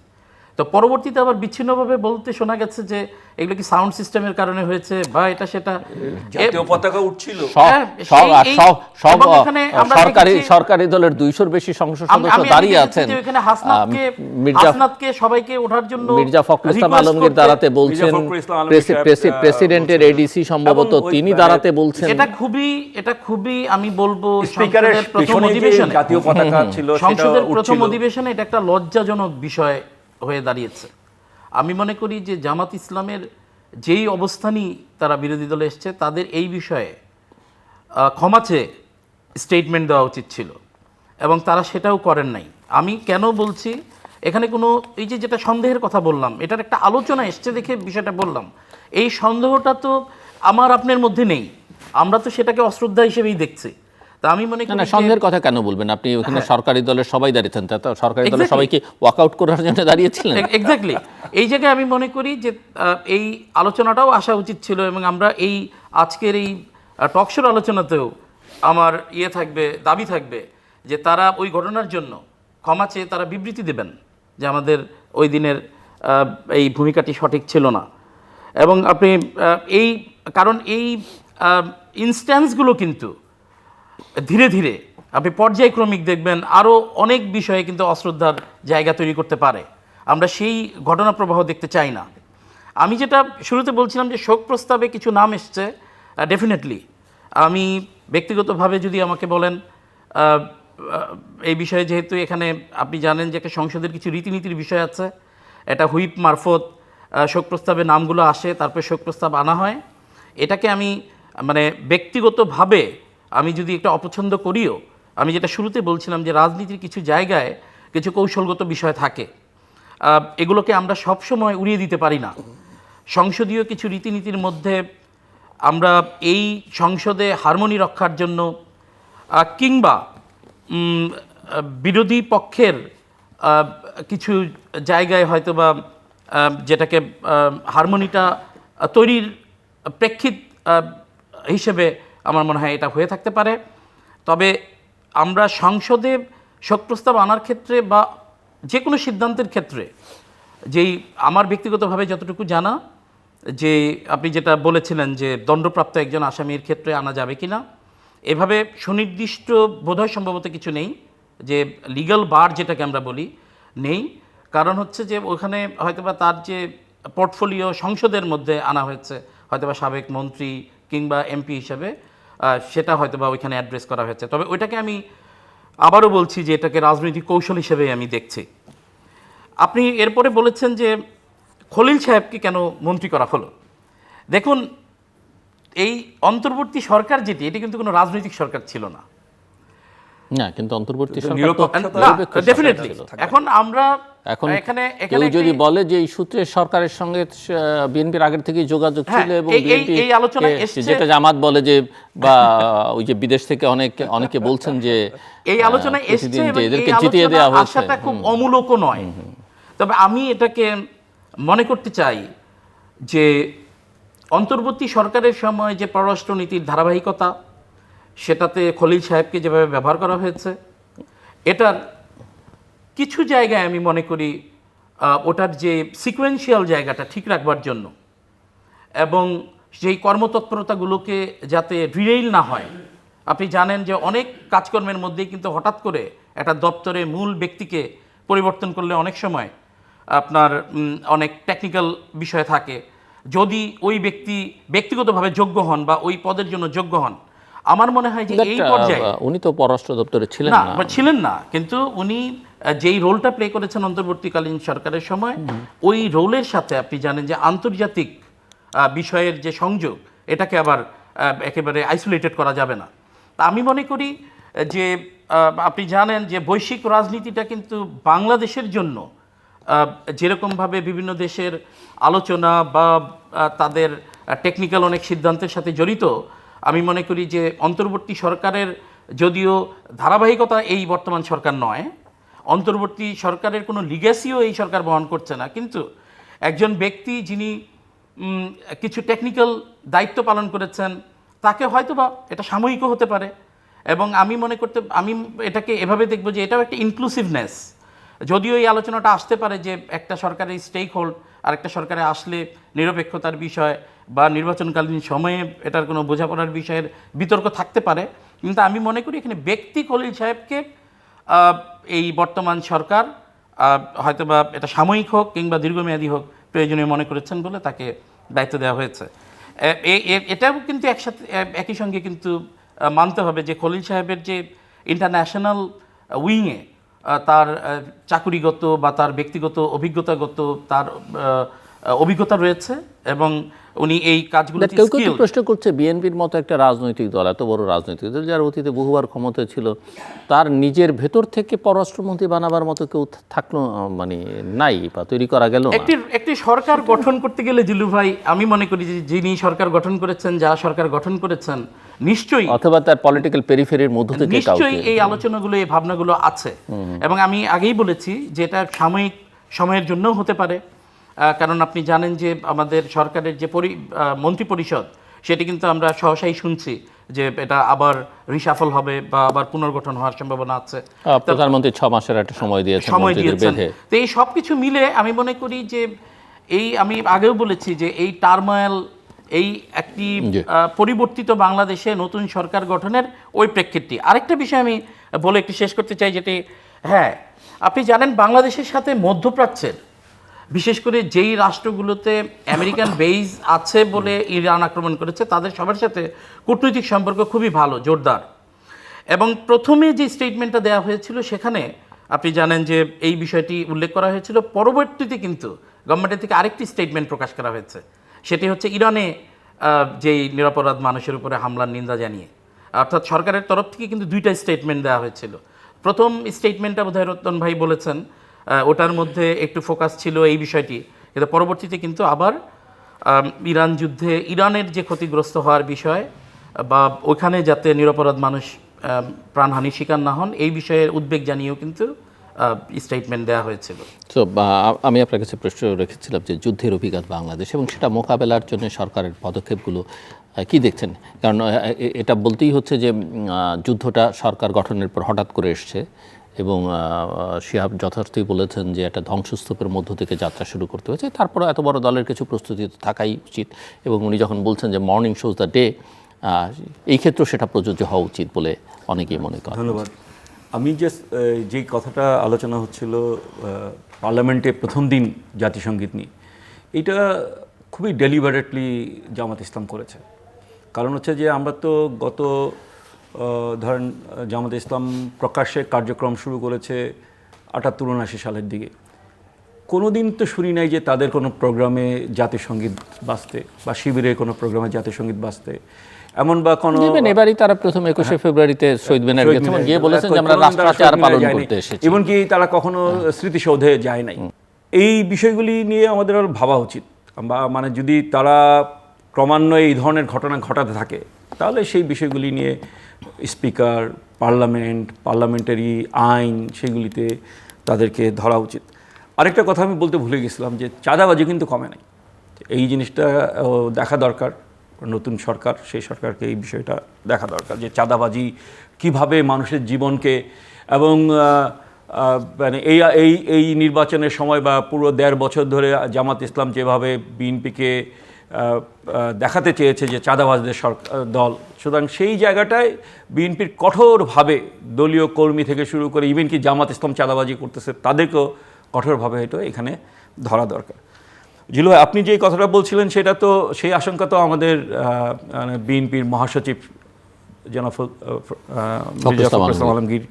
তো পরবর্তীতে আবার বিচ্ছিন্নভাবে বলতে শোনা গেছে যে এগুলো কি সাউন্ড সিস্টেমের কারণে হয়েছে বা এটা সেটা। জাতীয় পতাকা উঠছিল, সরকারি দলের 200-র বেশি সংসদ সদস্য দাঁড়িয়ে আছেন। হাসনাতকে সবাইকে ওঠার জন্য মির্জা ফখরুল ইসলাম আলমগীর দাঁড়াতে বলছেন, প্রেসিডেন্টের এডিসি সম্ভবত তিনি দাঁড়াতে বলছেন। এটা খুবই আমি বলবো স্পিকারের প্রথম অধিবেশনে জাতীয় পতাকা ছিল, সংসদের প্রথম অধিবেশনে এটা একটা লজ্জাজনক বিষয় হয়ে দাঁড়িয়েছে। আমি মনে করি যে জামাত ইসলামের যেই অবস্থানই তারা বিরোধী দলে এসছে, তাদের এই বিষয়ে ক্ষমা চেয়ে স্টেটমেন্ট দেওয়া উচিত ছিল, এবং তারা সেটাও করেন নাই। আমি কেন বলছি, এখানে কোনো এই যে যেটা সন্দেহের কথা বললাম, এটার একটা আলোচনা এসছে দেখে বিষয়টা বললাম। এই সন্দেহটা তো আমার আপনার মধ্যে নেই, আমরা তো সেটাকে অশ্রদ্ধা হিসেবেই দেখছি। তা আমি মনে করি সন্দেহের কথা কেন বলবেন আপনি? ওখানে সরকারি দলের সবাই দাঁড়িয়েছেন, তা সরকারি দলের সবাইকে ওয়াকআউট করার জন্য দাঁড়িয়েছিলেন। এক্স্যাক্টলি, এই জায়গায় আমি মনে করি যে এই আলোচনাটাও আসা উচিত ছিল, এবং আমরা এই আজকের এই টকশোর আলোচনাতেও আমার দাবি থাকবে যে তারা ওই ঘটনার জন্য ক্ষমা চেয়ে তারা বিবৃতি দেবেন যে আমাদের ওই দিনের এই ভূমিকাটি সঠিক ছিল না। এবং আপনি কারণ এই ইনস্ট্যান্সগুলো কিন্তু ধীরে ধীরে আপনি পর্যায়ক্রমিক দেখবেন আরও অনেক বিষয়ে কিন্তু অশ্রদ্ধার জায়গা তৈরি করতে পারে। আমরা সেই ঘটনা প্রবাহ দেখতে চাই না। আমি যেটা শুরুতে বলছিলাম যে শোক প্রস্তাবে কিছু নাম এসছে, ডেফিনেটলি আমি ব্যক্তিগতভাবে যদি আমাকে বলেন, এই বিষয়ে যেহেতু এখানে আপনি জানেন যে একটা সংসদের কিছু রীতিনীতির বিষয় আছে, এটা হুইপ মারফত শোক প্রস্তাবে নামগুলো আসে, তারপরে শোক প্রস্তাব আনা হয়। এটাকে আমি মানে ব্যক্তিগতভাবে আমি যদি একটা অপছন্দ করিও, আমি যেটা শুরুতে বলছিলাম যে রাজনীতির কিছু জায়গায় কিছু কৌশলগত বিষয় থাকে, এগুলোকে আমরা সবসময় উড়িয়ে দিতে পারি না। সংসদীয় কিছু রীতিনীতির মধ্যে আমরা এই সংসদে হারমোনি রক্ষার জন্য কিংবা বিরোধী পক্ষের কিছু জায়গায় হয়তোবা যেটাকে হারমোনিটা তৈরির প্রেক্ষিত হিসেবে আমার মনে হয় এটা হয়ে থাকতে পারে। তবে আমরা সংসদে শোক প্রস্তাব আনার ক্ষেত্রে বা যে কোনো সিদ্ধান্তের ক্ষেত্রে যেই আমার ব্যক্তিগতভাবে যতটুকু জানা, যে আপনি যেটা বলেছিলেন যে দণ্ডপ্রাপ্ত একজন আসামির ক্ষেত্রে আনা যাবে কি না, এভাবে সুনির্দিষ্ট বোধহয় সম্ভবত কিছু নেই, যে লিগ্যাল বার যেটাকে আমরা বলি নেই। কারণ হচ্ছে যে ওখানে হয়তোবা তার যে পোর্টফোলিও সংসদের মধ্যে আনা হয়েছে, হয়তোবা সাবেক মন্ত্রী কিংবা এমপি হিসেবে, সেটা হয়তোবা ওইখানে অ্যাড্রেস করা হয়েছে। তবে ওইটাকে আমি আবারও বলছি যে এটাকে রাজনৈতিক কৌশল হিসেবে আমি দেখছি। আপনি এরপরে বলেছেন যে খলিল সাহেবকে কেন মন্ত্রী করা হলো। দেখুন, এই অন্তর্বর্তী সরকার যেটি, এটি কিন্তু কোনো রাজনৈতিক সরকার ছিল না। না, কিন্তু অন্তর্বর্তী সরকার তো নিরপেক্ষতা- নিরপেক্ষ সরকার ডেফিনেটলি ছিল। এখন আমরা এখন এখানে কেউ যদি একটি- বলে যে এই সূত্রে সরকারের সঙ্গে বিএনপির আগের থেকেই যোগাযোগ হ্যাঁ, ছিল এবং এই আলোচনা এসছে, যেটা জামাত বলে যে, বা ওই যে বিদেশ থেকে অনেকে বলছেন যে এই আলোচনায় এসছে প্রতিদিন যে এবং এই এদেরকে জিতিয়ে আলোচনা দেওয়া হয়েছে। আসাটা খুব অমূলকও নয়। তবে আমি এটাকে মনে করতে চাই যে অন্তর্বর্তী সরকারের সময় যে পররাষ্ট্রনীতির ধারাবাহিকতা, সেটাতে খলিল সাহেবকে যেভাবে ব্যবহার করা হয়েছে, এটার কিছু জায়গায় আমি মনে করি ওটার যে সিকোয়েন্সিয়াল জায়গাটা ঠিক রাখবার জন্য এবং সেই কর্মতৎপরতাগুলোকে যাতে ডিরেইল না হয়। আপনি জানেন যে অনেক কাজকর্মের মধ্যেই কিন্তু হঠাৎ করে একটা দপ্তরে মূল ব্যক্তিকে পরিবর্তন করলে অনেক সময় আপনার অনেক টেকনিক্যাল বিষয় থাকে। যদি ওই ব্যক্তি ব্যক্তিগতভাবে যোগ্য হন বা ওই পদের জন্য যোগ্য হন, আমার মনে হয় যে এই পর্যায়ে উনি তো পররাষ্ট্র দপ্তরে ছিলেন না, না। ছিলেন না, কিন্তু উনি যেই রোলটা প্লে করেছেন অন্তর্বর্তীকালীন সরকারের সময়, ওই রোলের সাথে আপনি জানেন যে আন্তর্জাতিক বিষয়ের যে সংযোগ, এটাকে আবার একেবারে আইসোলেটেড করা যাবে না। তা আমি মনে করি যে আপনি জানেন যে বৈশ্বিক রাজনীতিটা কিন্তু বাংলাদেশের জন্য যেরকমভাবে বিভিন্ন দেশের আলোচনা বা তাদের টেকনিক্যাল অনেক সিদ্ধান্তের সাথে জড়িত, আমি মনে করি যে অন্তর্বর্তী সরকারের যদিও ধারাবাহিকতা এই বর্তমান সরকার নয়, অন্তর্বর্তী সরকারের কোনো লিগ্যাসিও এই সরকার বহন করছে না, কিন্তু একজন ব্যক্তি যিনি কিছু টেকনিক্যাল দায়িত্ব পালন করেছেন, তাকে হয়তোবা এটা সাময়িকও হতে পারে। এবং আমি এটাকে এভাবে দেখব যে এটাও একটা ইনক্লুসিভনেস। যদিও এই আলোচনাটা আসতে পারে যে একটা সরকারের স্টেক হোল্ড আর একটা সরকারে আসলে নিরপেক্ষতার বিষয় বা নির্বাচনকালীন সময়ে এটার কোনো বোঝাপড়ার বিষয়ের বিতর্ক থাকতে পারে, কিন্তু আমি মনে করি এখানে ব্যক্তি খলিল সাহেবকে এই বর্তমান সরকার হয়তোবা এটা সাময়িক হোক কিংবা দীর্ঘমেয়াদী হোক প্রয়োজনীয় মনে করেছেন বলে তাকে দায়িত্ব দেওয়া হয়েছে। এটাও কিন্তু একই সঙ্গে কিন্তু মানতে হবে যে খলিল সাহেবের যে ইন্টারন্যাশনাল উইংয়ে তার চাকুরিগত বা তার ব্যক্তিগত তার অভিজ্ঞতা রয়েছে এবং উনি এই কাজগুলোতে কেউ কেউ স্কিল। প্রশ্ন করছে বিএনপির মতো একটা রাজনৈতিক দল, এত বড় রাজনৈতিক দল যার অতীতে বহুবার ক্ষমতা ছিল, তার নিজের ভেতর থেকে পররাষ্ট্রমন্ত্রী বানাবার মতো কেউ থাকলো মানে নাই বা তৈরি করা গেল না। একটি সরকার গঠন করতে গেলে জিলু ভাই, আমি মনে করি যে যিনি সরকার গঠন করেছেন, যা সরকার গঠন করেছেন, নিশ্চয়ই অথবা তার পলিটিক্যাল পেরিফেরির মধ্য থেকে নিশ্চয়ই কাউকে। এই আলোচনাগুলো, এই ভাবনাগুলো আছে এবং আমি আগেই বলেছি যে এটা সাময়িক সময়ের জন্যও হতে পারে। কারণ আপনি জানেন যে আমাদের সরকারের যে মন্ত্রী পরিষদ, সেটি কিন্তু আমরা সহসাই শুনছি যে এটা আবার রিশাফল হবে বা আবার পুনর্গঠন হওয়ার সম্ভাবনা আছে। প্রধানমন্ত্রী 6 মাসের একটা সময় দিয়েছেন মন্ত্রীদের বেঁধে। তো এই সব কিছু মিলে আমি মনে করি যে আমি আগেও বলেছি যে এই টার্মোয়েল, এই একটি পরিবর্তিত বাংলাদেশে নতুন সরকার গঠনের ওই প্রেক্ষিতটি। আরেকটা বিষয় আমি বলে একটু শেষ করতে চাই, যেটি হ্যাঁ, আপনি জানেন বাংলাদেশের সাথে মধ্যপ্রাচ্যের বিশেষ করে যেই রাষ্ট্রগুলোতে আমেরিকান বেজ আছে বলে ইরান আক্রমণ করেছে, তাদের সবার সাথে কূটনৈতিক সম্পর্ক খুবই ভালো, জোরদার। এবং প্রথমে যে স্টেটমেন্টটা দেওয়া হয়েছিল সেখানে আপনি জানেন যে এই বিষয়টি উল্লেখ করা হয়েছিল, পরবর্তীতে কিন্তু গভর্নমেন্টের থেকে আরেকটি স্টেটমেন্ট প্রকাশ করা হয়েছে, সেটি হচ্ছে ইরানে যেই নিরপরাধ মানুষের উপরে হামলার নিন্দা জানিয়ে, অর্থাৎ সরকারের তরফ থেকে কিন্তু দুইটা স্টেটমেন্ট দেওয়া হয়েছিল। প্রথম স্টেটমেন্টটা বোধহয় রতন ভাই বলেছেন, ওটার মধ্যে একটু ফোকাস ছিল এই বিষয়টি, কিন্তু পরবর্তীতে কিন্তু আবার ইরান যুদ্ধে ইরানের যে ক্ষতিগ্রস্ত হওয়ার বিষয় বা ওখানে যাতে নিরপরাধ মানুষ প্রাণহানির শিকার না হন এই বিষয়ের উদ্বেগ জানিয়েও কিন্তু স্টেটমেন্ট দেওয়া হয়েছিল। তো আমি আপনার কাছে প্রশ্ন রেখেছিলাম যে যুদ্ধের অভিজ্ঞতা বাংলাদেশ এবং সেটা মোকাবেলার জন্য সরকারের পদক্ষেপগুলো কি দেখছেন, কারণ এটা বলতেই হচ্ছে যে যুদ্ধটা সরকার গঠনের পর হঠাৎ করে এসছে এবং শিহাব যথার্থই বলেছেন যে একটা ধ্বংসস্তূপের মধ্য থেকে যাত্রা শুরু করতে হয়েছে, তারপরে এত বড় দলের কিছু প্রস্তুতি থাকাই উচিত এবং উনি যখন বলছেন যে মর্নিং শোজ দ্য ডে, এই ক্ষেত্রেও সেটা প্রযোজ্য হওয়া উচিত বলে অনেকেই মনে করেন। ধন্যবাদ। আমি যেই কথাটা আলোচনা হচ্ছিল পার্লামেন্টে প্রথম দিন জাতিসংগীত নিয়ে, এটা খুবই ডেলিবারেটলি জামাত ইসলাম করেছে। কারণ হচ্ছে যে আমরা তো গত ধরেন জামাত ইসলাম প্রকাশ্যে কার্যক্রম শুরু করেছে ৭৮-৭৯ সালের দিকে। কোনো দিন তো শুনি নাই যে তাদের কোনো প্রোগ্রামে জাতিসংগীত বাজতে বা শিবিরের কোনো প্রোগ্রামে জাতিসংগীত বাজতে, এমন বা কোনো এবারই তারা প্রথম 21শে ফেব্রুয়ারিতে শহীদ মিনার গিয়ে বলেছেন যে আমরা রাষ্ট্রাচার পালন করতে এসেছি, এমনকি তারা কখনো স্মৃতিসৌধে যায় নাই। এই বিষয়গুলি নিয়ে আমাদের আরও ভাবা উচিত। মানে যদি তারা ক্রমান্বয়ে এই ধরনের ঘটনা ঘটাতে থাকে তাহলে সেই বিষয়গুলি নিয়ে স্পিকার, পার্লামেন্টারি আইন সেগুলিতে তাদেরকে ধরা উচিত। আরেকটা কথা আমি বলতে ভুলে গেছিলাম যে চাঁদাবাজি কিন্তু কমে নাই। এই জিনিসটা দেখা দরকার, নতুন সরকার, সেই সরকারকে এই বিষয়টা দেখা দরকার যে চাঁদাবাজি কিভাবে মানুষের জীবনকে এবং মানে এই নির্বাচনের সময় বা পুরো ১.৫ বছর ধরে জামাত ইসলাম যেভাবে বিএনপিকে দেখাতে চেয়েছে যে চাঁদাবাজদের দল, সুতরাং সেই জায়গাটায় বিএনপির কঠোরভাবে দলীয় কর্মী থেকে শুরু করে ইভেন কি জামাত ইসলাম চাঁদাবাজি করতেছে তাদেরকেও কঠোরভাবে এটা এখানে ধরা দরকার। জিলু, আপনি যে কথাটা বলছিলেন সেটা তো সেই আশঙ্কা তো আমাদের বিএনপির মহাসচিব জনাব মির্জা ফখরুল ইসলাম আলমগীর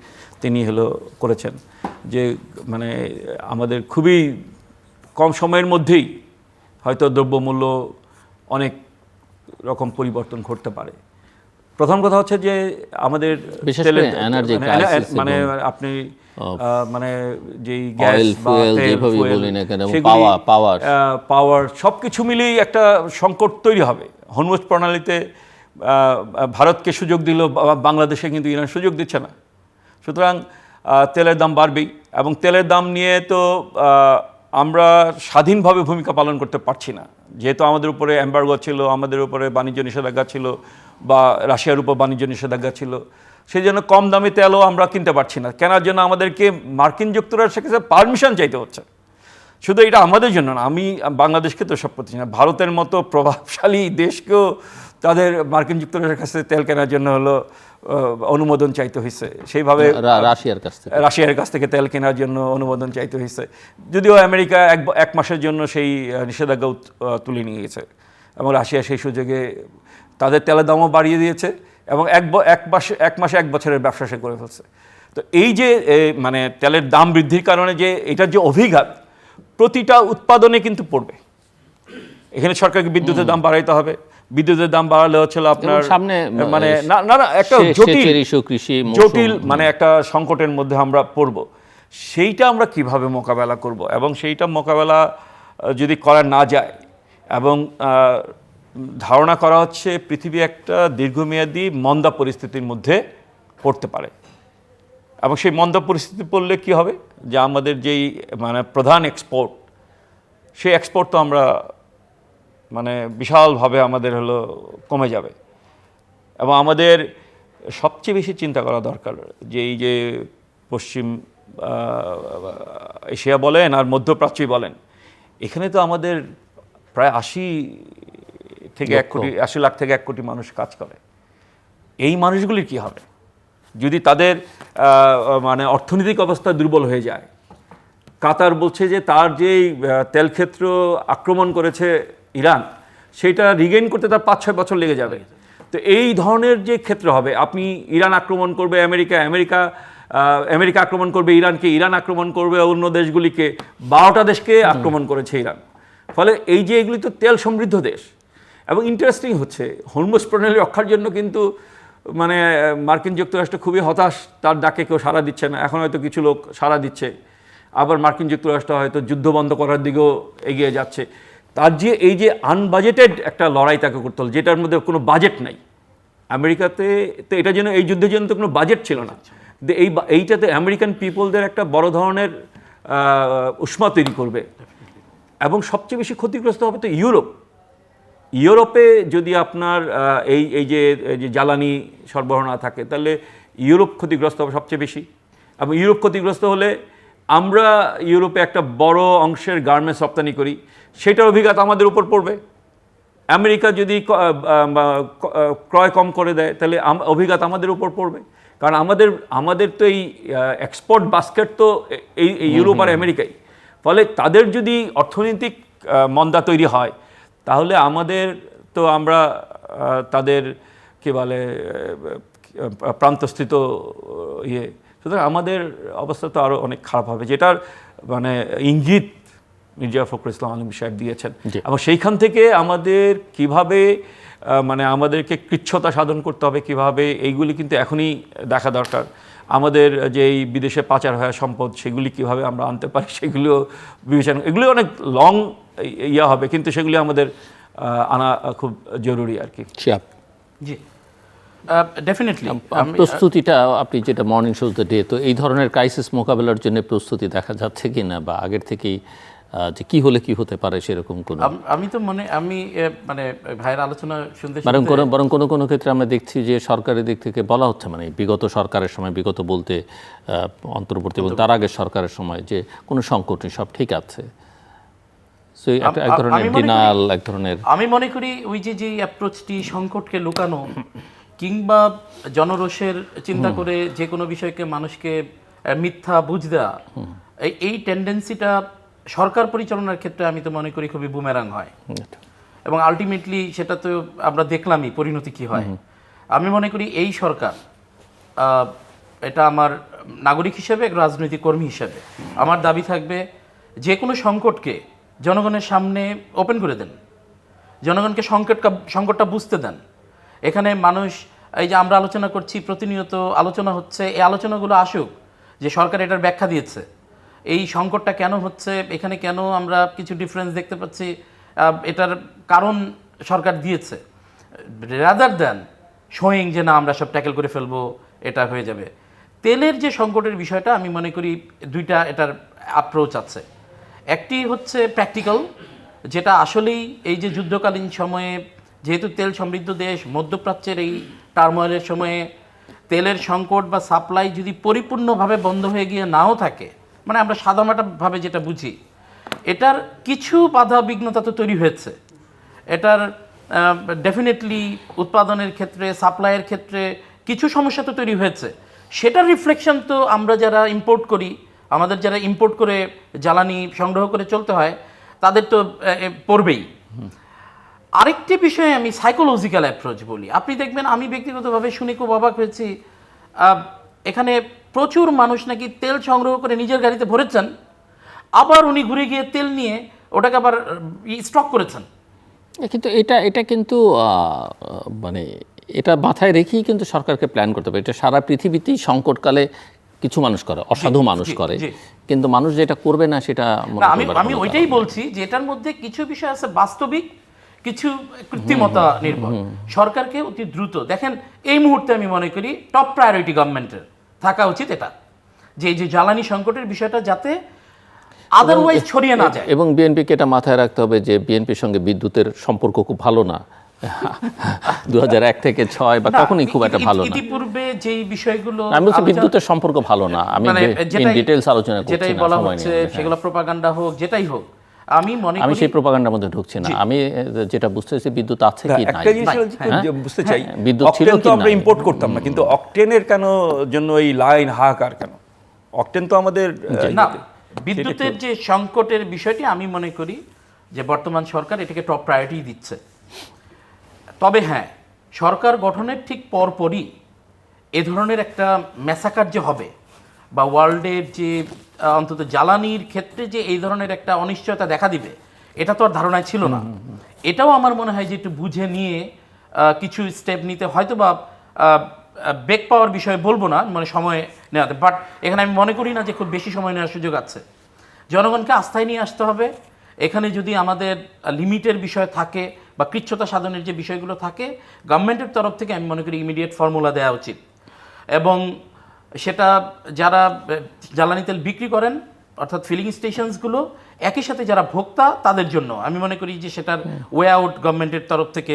তিনি করেছেন যে মানে আমাদের খুবই কম সময়ের মধ্যেই হয়তো দ্রব্যমূল্য অনেক রকম পরিবর্তন ঘটতে পারে। প্রথম কথা হচ্ছে যে আমাদের মানে আপনি মানে যেই গ্যাস পাওয়ার সব কিছু মিলেই একটা সংকট তৈরি হবে। হরমুজ প্রণালীতে ভারতকে সুযোগ দিল, বাংলাদেশে কিন্তু ইরান সুযোগ দিচ্ছে না। সুতরাং তেলের দাম বাড়বেই এবং তেলের দাম নিয়ে তো আমরা স্বাধীনভাবে ভূমিকা পালন করতে পারছি না, যেহেতু আমাদের উপরে এম্বার্গো ছিল, আমাদের উপরে বাণিজ্য নিষেধাজ্ঞা ছিল বা রাশিয়ার উপর বাণিজ্য নিষেধাজ্ঞা ছিল, সেই জন্য কম দামে তেলও আমরা কিনতে পারছি না। কেনার জন্য আমাদেরকে মার্কিন যুক্তরাষ্ট্রের কাছে পারমিশন চাইতে হচ্ছে। শুধু এটা আমাদের জন্য না, আমি বাংলাদেশকে তো সব করছি না, ভারতের মতো প্রভাবশালী দেশকেও তাদের মার্কিন যুক্তরাষ্ট্রের কাছে তেল কেনার জন্য অনুমোদন চাইতে হয়েছে। সেইভাবে রাশিয়ার কাছ থেকে তেল কেনার জন্য অনুমোদন চাইতে হয়েছে, যদিও আমেরিকা এক মাসের জন্য সেই নিষেধাজ্ঞা তুলে নিয়ে গেছে এবং রাশিয়া সেই সুযোগে তাদের তেলের দামও বাড়িয়ে দিয়েছে এবং এক মাসে 1 বছরের ব্যবসা সে করে ফেলছে। তো এই যে মানে তেলের দাম বৃদ্ধির কারণে যে এটার যে অভিঘাত প্রতিটা উৎপাদনে কিন্তু পড়বে। এখানে সরকারকে বিদ্যুতের দাম বাড়াইতে হবে, বিদ্যুতের দাম বাড়ালে হচ্ছিল আপনার সামনে মানে না একটা জটিল মানে একটা সংকটের মধ্যে আমরা পড়ব। সেইটা আমরা কিভাবে মোকাবেলা করব এবং সেইটা মোকাবেলা যদি করা না যায় এবং ধারণা করা হচ্ছে পৃথিবী একটা দীর্ঘমেয়াদী মন্দা পরিস্থিতির মধ্যে পড়তে পারে এবং সেই মন্দা পরিস্থিতি পড়লে কি হবে যে আমাদের যেই মানে প্রধান এক্সপোর্ট, সেই এক্সপোর্ট তো আমরা মানে বিশালভাবে আমাদের কমে যাবে এবং আমাদের সবচেয়ে বেশি চিন্তা করা দরকার যে এই যে পশ্চিম এশিয়া বলেন আর মধ্যপ্রাচ্যই বলেন, এখানে তো আমাদের প্রায় 80 লাখ থেকে 1 কোটি মানুষ কাজ করে। এই মানুষগুলির কি হবে যদি তাদের মানে অর্থনৈতিক অবস্থা দুর্বল হয়ে যায়? কাতার বলছে যে তার যেই তেলক্ষেত্র আক্রমণ করেছে ইরান, সেটা রিগেইন করতে তার 5-6 বছর লেগে যাবে। তো এই ধরনের যে ক্ষেত্র হবে, আপনি ইরান আক্রমণ করবে আমেরিকা আক্রমণ করবে ইরানকে, ইরান আক্রমণ করবে অন্য দেশগুলিকে, 12টা দেশকে আক্রমণ করেছে ইরান। ফলে এই যে এগুলি তো তেল সমৃদ্ধ দেশ, এবং ইন্টারেস্টিং হচ্ছে হরমুজ প্রণালী রক্ষার জন্য কিন্তু মানে মার্কিন যুক্তরাষ্ট্র খুবই হতাশ, তার ডাকে কেউ সাড়া দিচ্ছে না। এখন হয়তো কিছু লোক সাড়া দিচ্ছে, আবার মার্কিন যুক্তরাষ্ট্র হয়তো যুদ্ধ বন্ধ করার দিকেও এগিয়ে যাচ্ছে। তার যে এই যে আনবাজেটেড একটা লড়াই তাকে করতে হল, যেটার মধ্যে কোনো বাজেট নাই। আমেরিকাতে তো এটার জন্য, এই যুদ্ধের জন্য তো কোনো বাজেট ছিল না। এইটাতে আমেরিকান পিপলদের একটা বড় ধরনের উষ্মা তৈরি করবে, এবং সবচেয়ে বেশি ক্ষতিগ্রস্ত হবে তো ইউরোপে যদি আপনার এই যে জ্বালানি সরবরাহ না থাকে, তাহলে ইউরোপ ক্ষতিগ্রস্ত হবে সবচেয়ে বেশি। এবং ইউরোপ ক্ষতিগ্রস্ত হলে আমরা ইউরোপে একটা বড় অংশের গার্মেন্টস রপ্তানি করি, সেটার অভিঘাত আমাদের উপর পড়বে। আমেরিকা যদি ক্রয় কম করে দেয়, তাহলে অভিঘাত আমাদের উপর পড়বে। কারণ আমাদের তো এই এক্সপোর্ট বাস্কেট তো এই ইউরোপ আর আমেরিকাই। ফলে তাদের যদি অর্থনৈতিক মন্দা তৈরি হয়, তাহলে আমরা তাদের কি বলে প্রান্তস্থিত সুতরাং আমাদের অবস্থা তো আরও অনেক খারাপ হবে, যেটার মানে ইঙ্গিত মির্জা ফখরুল ইসলাম আলমগীর সাহেব দিয়েছেন। এবং সেইখান থেকে আমাদের কিভাবে মানে আমাদেরকে কৃচ্ছতা সাধন করতে হবে, কিভাবে এইগুলি কিন্তু এখনই দেখা দরকার। আমাদের যে এই বিদেশে পাচার হওয়া সম্পদ, সেগুলি কিভাবে আমরা আনতে পারি, সেগুলিও বিবেচনা, এগুলি অনেক লং হবে, কিন্তু সেগুলি আমাদের আনা খুব জরুরি আর কি। জি, ডেফিনেটলি। প্রস্তুতিটা আপনি যেটা মর্নিং শো দ্য ডে, তো এই ধরনের ক্রাইসিস মোকাবেলার জন্য প্রস্তুতি দেখা যাচ্ছে কি না, বা আগের থেকেই যে কি হলে কি হতে পারে সেরকম কোনো? আমি তো মানে ভাইয়ের আলোচনা শুনতে বরং কোনো ক্ষেত্রে আমরা দেখছি যে সরকারের দিক থেকে বলা হচ্ছে, মানে বিগত সরকারের সময়, বিগত বলতে অন্তর্বর্তী এবং তার আগের সরকারের সময়, যে কোনো সংকট নেই, সব ঠিক আছে। এক ধরনের ডিনায়াল, এক ধরনের, আমি মনে করি ওই যে অ্যাপ্রোচটি সংকটকে লুকানো কিংবা জনরোষের চিন্তা করে যে কোনো বিষয়কে মানুষকে মিথ্যা বুঝ দেওয়া, এই টেন্ডেন্সিটা সরকার পরিচালনার ক্ষেত্রে আমি তো মনে করি খুবই বুমেরাং হয়, এবং আলটিমেটলি সেটা তো আমরা দেখলামই পরিণতি কি হয়। আমি মনে করি এই সরকার, এটা আমার নাগরিক হিসেবে, এক রাজনৈতিক কর্মী হিসেবে আমার দাবি থাকবে, যে কোনো সংকটকে জনগণের সামনে ওপেন করে দেন, জনগণকে সংকটটা বুঝতে দেন। এখানে মানুষ, এই যে আমরা আলোচনা করছি, প্রতিনিয়ত আলোচনা হচ্ছে, এই আলোচনাগুলো আসুক যে সরকার এটার ব্যাখ্যা দিয়েছে, এই সংকটটা কেন হচ্ছে, এখানে কেন আমরা কিছু ডিফারেন্স দেখতে পাচ্ছি, এটার কারণ সরকার দিয়েছে, রাদার দ্যান শোয়িং যে না আমরা সব ট্যাকেল করে ফেলবো, এটা হয়ে যাবে। তেলের যে সংকটের বিষয়টা, আমি মনে করি দুইটা এটার অ্যাপ্রোচ আছে। একটি হচ্ছে প্র্যাকটিক্যাল, যেটা আসলেই এই যে যুদ্ধকালীন সময়ে, যেহেতু তেল সমৃদ্ধ দেশ, মধ্যপ্রাচ্যের এই টার্মোয়েলের সময়ে তেলের সংকট বা সাপ্লাই যদি পরিপূর্ণভাবে বন্ধ হয়ে গিয়ে নাও থাকে, মানে আমরা সাধারণভাবে যেটা বুঝি, এটার কিছু বাধা বিঘ্নতা তো তৈরি হয়েছে। এটার ডেফিনেটলি উৎপাদনের ক্ষেত্রে, সাপ্লাইয়ের ক্ষেত্রে কিছু সমস্যা তো তৈরি হয়েছে। সেটার রিফ্লেকশন তো আমরা যারা ইম্পোর্ট করি, আমাদের যারা ইম্পোর্ট করে জ্বালানি সংগ্রহ করে চলতে হয়, তাদের তো পড়বেই। আরেকটি বিষয়ে আমি সাইকোলজিক্যাল অ্যাপ্রোচ বলি। আপনি দেখবেন, আমি ব্যক্তিগতভাবে শুনে খুব অবাক হয়েছি, এখানে প্রচুর মানুষ নাকি তেল সংগ্রহ করে নিজের গাড়িতে ভরেছেন, আবার উনি ঘুরে গিয়ে তেল নিয়ে ওটাকে আবার স্টক করেছেন। কিন্তু এটা কিন্তু মানে এটা মাথায় রেখেই কিন্তু সরকারকে প্ল্যান করতে হবে। এটা সারা পৃথিবীতেই সংকটকালে কিছু মানুষ করে, অসাধু মানুষ করে, কিন্তু মানুষ যেটা করবে না সেটা আমি ওইটাই বলছি যে এটার মধ্যে কিছু বিষয় আছে বাস্তবিক, কিছু কৃত্রিমতা নির্ভর। সরকারকে অতি দ্রুত, দেখেন এই মুহূর্তে আমি মনে করি টপ প্রায়োরিটি গভর্নমেন্টের থাকা উচিত এটা, যে এই যে জ্বালানি সংকটের বিষয়টা যাতে আদারওয়াইজ ছড়িয়ে না যায়। এবং বিএনপিকে এটা মাথায় রাখতে হবে যে বিএনপির সঙ্গে বিদ্যুতের সম্পর্ক খুব ভালো না, 2001 থেকে 6 বা কখনোই খুব একটা ভালো না। ইতিপূর্বে যেই বিষয়গুলো, আমি বলছি বিদ্যুতের সম্পর্ক ভালো না, আমি ডিটেইলস আলোচনা করছি না, যেটাই বলা হচ্ছে সেগুলো প্রপাগান্ডা হোক, যেটাই হোক, আমি সেই প্রপাগান্ডার মধ্যে ঢুকছি না। আমি যেটা বুঝতেছি বিদ্যুৎ আছে কি নাই, একটা জিনিস বুঝতে চাই, বিদ্যুৎ ছিল কি আমরা ইম্পোর্ট করতাম না, কিন্তু অকটেনের কেন জন্য এই লাইন হাহাকার কেন? অকটেন তো আমাদের না, বিদ্যুতের যে সংকটের বিষয়টি আমি মনে করি যে বর্তমান সরকার এটাকে টপ প্রায়োরিটি দিচ্ছে। তবে হ্যাঁ, বিদ্যুতের যে সংকটের বিষয়টি আমি মনে করি যে বর্তমান সরকার এটাকে টপ প্রায়োরিটি দিচ্ছে। তবে হ্যাঁ, বিদ্যুতের যে সংকটের বিষয়টি আমি মনে করি যে বর্তমান সরকার এটাকে টপ প্রায়োরিটি দিচ্ছে। সরকার গঠনের ঠিক পরপরই এ ধরনের একটা ম্যাসাকার যে হবে বা ওয়ার্ল্ডের যে অন্তত জ্বালানির ক্ষেত্রে যে এই ধরনের একটা অনিশ্চয়তা দেখা দিবে, এটা তো আর ধারণায় ছিল না। এটাও আমার মনে হয় যে একটু বুঝে নিয়ে কিছু স্টেপ নিতে, হয়তো বা বেগ পাওয়ার বিষয়ে বলবো না, মানে সময় নেওয়াতে, বাট এখানে আমি মনে করি না যে খুব বেশি সময় নেওয়ার সুযোগ আছে। জনগণকে আস্থায় নিয়ে আসতে হবে। এখানে যদি আমাদের লিমিটের বিষয় থাকে বা কৃচ্ছতা সাধনের যে বিষয়গুলো থাকে, গভর্নমেন্টের তরফ থেকে আমি মনে করি ইমিডিয়েট ফর্মুলা দেওয়া উচিত। এবং সেটা যারা জ্বালানি তেল বিক্রি করেন অর্থাৎ ফিলিং স্টেশনসগুলো, একই সাথে যারা ভোক্তা তাদের জন্য আমি মনে করি যে সেটার ওয়ে আউট গভর্নমেন্টের তরফ থেকে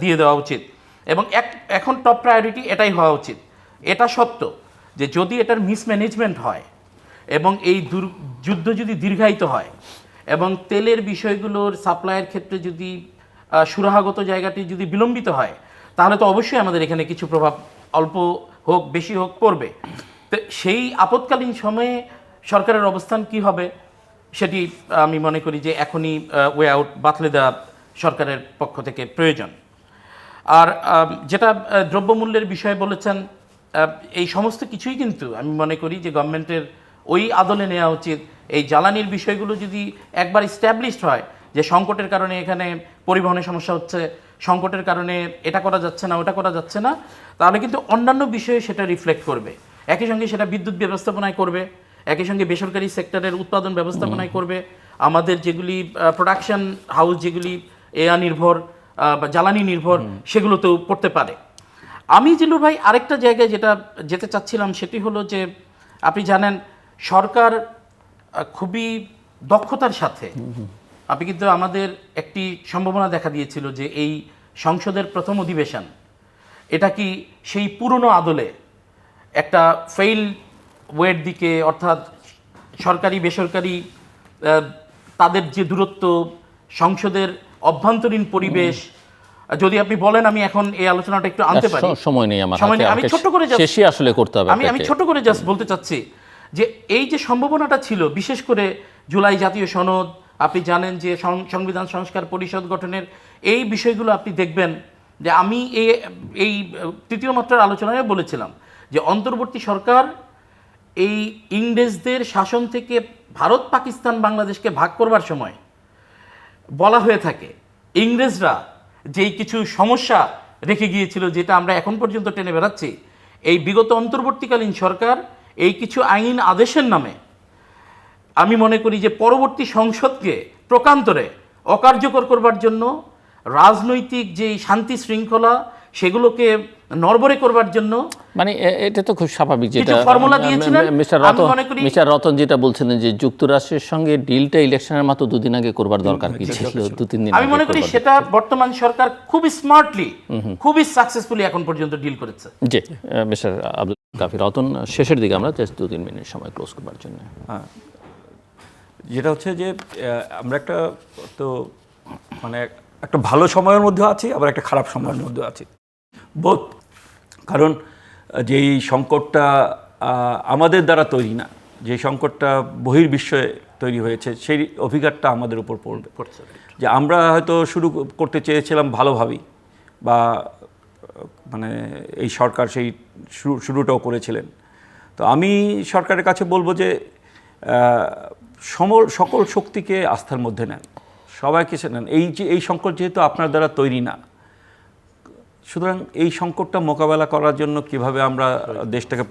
দিয়ে দেওয়া উচিত। এবং এখন টপ প্রায়োরিটি এটাই হওয়া উচিত। এটা সত্য যে যদি এটার মিসম্যানেজমেন্ট হয় এবং এই যুদ্ধ যদি দীর্ঘায়িত হয় এবং তেলের বিষয়গুলোর সাপ্লাইয়ের ক্ষেত্রে যদি সুরাহাগত জায়গাটি যদি বিলম্বিত হয়, তাহলে তো অবশ্যই আমাদের এখানে কিছু প্রভাব অল্প হোক বেশি হোক পড়বে। তো সেই আপৎকালীন সময়ে সরকারের অবস্থান কি হবে সেটি আমি মনে করি যে এখনই ওয়ে আউট বাতলে দেওয়া সরকারের পক্ষ থেকে প্রয়োজন। আর যেটা দ্রব্যমূল্যের বিষয়ে বলেছেন, এই সমস্ত কিছুই কিন্তু আমি মনে করি যে গভর্নমেন্টের ওই আদলে নেওয়া উচিত। এই জ্বালানির বিষয়গুলো যদি একবার ইস্টাবলিশড হয় যে সংকটের কারণে এখানে পরিবহনের সমস্যা হচ্ছে, সংকটের কারণে এটা করা যাচ্ছে না ওটা করা যাচ্ছে না, তাহলে কিন্তু অন্যান্য বিষয়ে সেটা রিফ্লেক্ট করবে। একই সঙ্গে সেটা বিদ্যুৎ ব্যবস্থাপনায় করবে, একই সঙ্গে বেসরকারি সেক্টরের উৎপাদন ব্যবস্থাপনায় করবে, আমাদের যেগুলি প্রোডাকশন হাউস যেগুলি এয়া নির্ভর বা জ্বালানি নির্ভর সেগুলোতেও পড়তে পারে। আমি জিলুর ভাই আরেকটা জায়গায় যেটা যেতে চাচ্ছিলাম সেটি হলো যে আপনি জানেন সরকার খুবই দক্ষতার সাথে, আপনি কিন্তু আমাদের একটি সম্ভাবনা দেখা দিয়েছিল যে এই সংসদের প্রথম অধিবেশন এটা কি সেই পুরনো আদলে একটা ফেইল ওয়ের দিকে, অর্থাৎ সরকারি বেসরকারি তাদের যে দূরত্ব, সংসদের অভ্যন্তরীণ পরিবেশ, যদি আপনি বলেন আমি এখন এই আলোচনাটা একটু আনতে পারি, সময় নেই আমার সময় নেই, আমি ছোট করে শেষই আসলে করতে হবে। আমি ছোট করে জাস্ট বলতে চাচ্ছি যে এই যে সম্ভাবনাটা ছিল, বিশেষ করে জুলাই জাতীয় সনদ, আপনি জানেন যে সংবিধান সংস্কার পরিষদ গঠনের এই বিষয়গুলো আপনি দেখবেন যে আমি এই তৃতীয় মাত্রার আলোচনায় বলেছিলাম যে অন্তর্বর্তী সরকার এই ইংরেজদের শাসন থেকে ভারত পাকিস্তান বাংলাদেশকে ভাগ করবার সময় বলা হয়ে থাকে ইংরেজরা যেই কিছু সমস্যা রেখে গিয়েছিল যেটা আমরা এখন পর্যন্ত টেনে বেড়াচ্ছি, এই বিগত অন্তর্বর্তীকালীন সরকার এই কিছু আইন আদেশের নামে আমি মনে করি যে পরবর্তী সংসদকে প্রকান্তরে অকার্যকর করবার জন্য, রাজনৈতিক যে শান্তি শৃঙ্খলা সেগুলোকে নড়বড়ে করবার জন্য, মানে এটা তো খুব স্বাভাবিক। যেটা ফর্মুলা দিয়েছিলেন মিস্টার রতন যেটা বলছিলেন যে যুক্তরাষ্ট্রের সঙ্গে ডিলটা ইলেকশনের মাত্র দুদিন আগে করবার দরকার কি ছিল, 2-3 দিন আমি মনে করি সেটা বর্তমান সরকার খুবই স্মার্টলি, খুবই সাকসেসফুলি এখন পর্যন্ত ডিল করেছে। জি মিস্টার আব্দুল কাফি রতন, শেষের দিকে আমরা জাস্ট 2-3 মিনিট সময় ক্লোজ করবার জন্য। যেটা হচ্ছে যে আমরা একটা তো মানে একটা ভালো সময়ের মধ্যে আছি, আবার একটা খারাপ সময়ের মধ্যে আছি বোধ। কারণ যেই সংকটটা আমাদের দ্বারা তৈরি না, যে সংকটটা বহির্বিশ্বে তৈরি হয়েছে, সেই অভিঘাতটা আমাদের উপর পড়বে। যে আমরা হয়তো শুরু করতে চেয়েছিলাম ভালোভাবেই, বা মানে এই সরকার সেই শুরুটাও করেছিলেন। তো আমি সরকারের কাছে বলবো যে সকল শক্তিকে আস্থার মধ্যে নেন, সবাইকে নেন। এই সংকট যেহেতু আপনার দ্বারা তৈরি না, সুতরাং এই সংকটটা মোকাবেলা করার জন্য কিভাবে আমরা দেশটাকে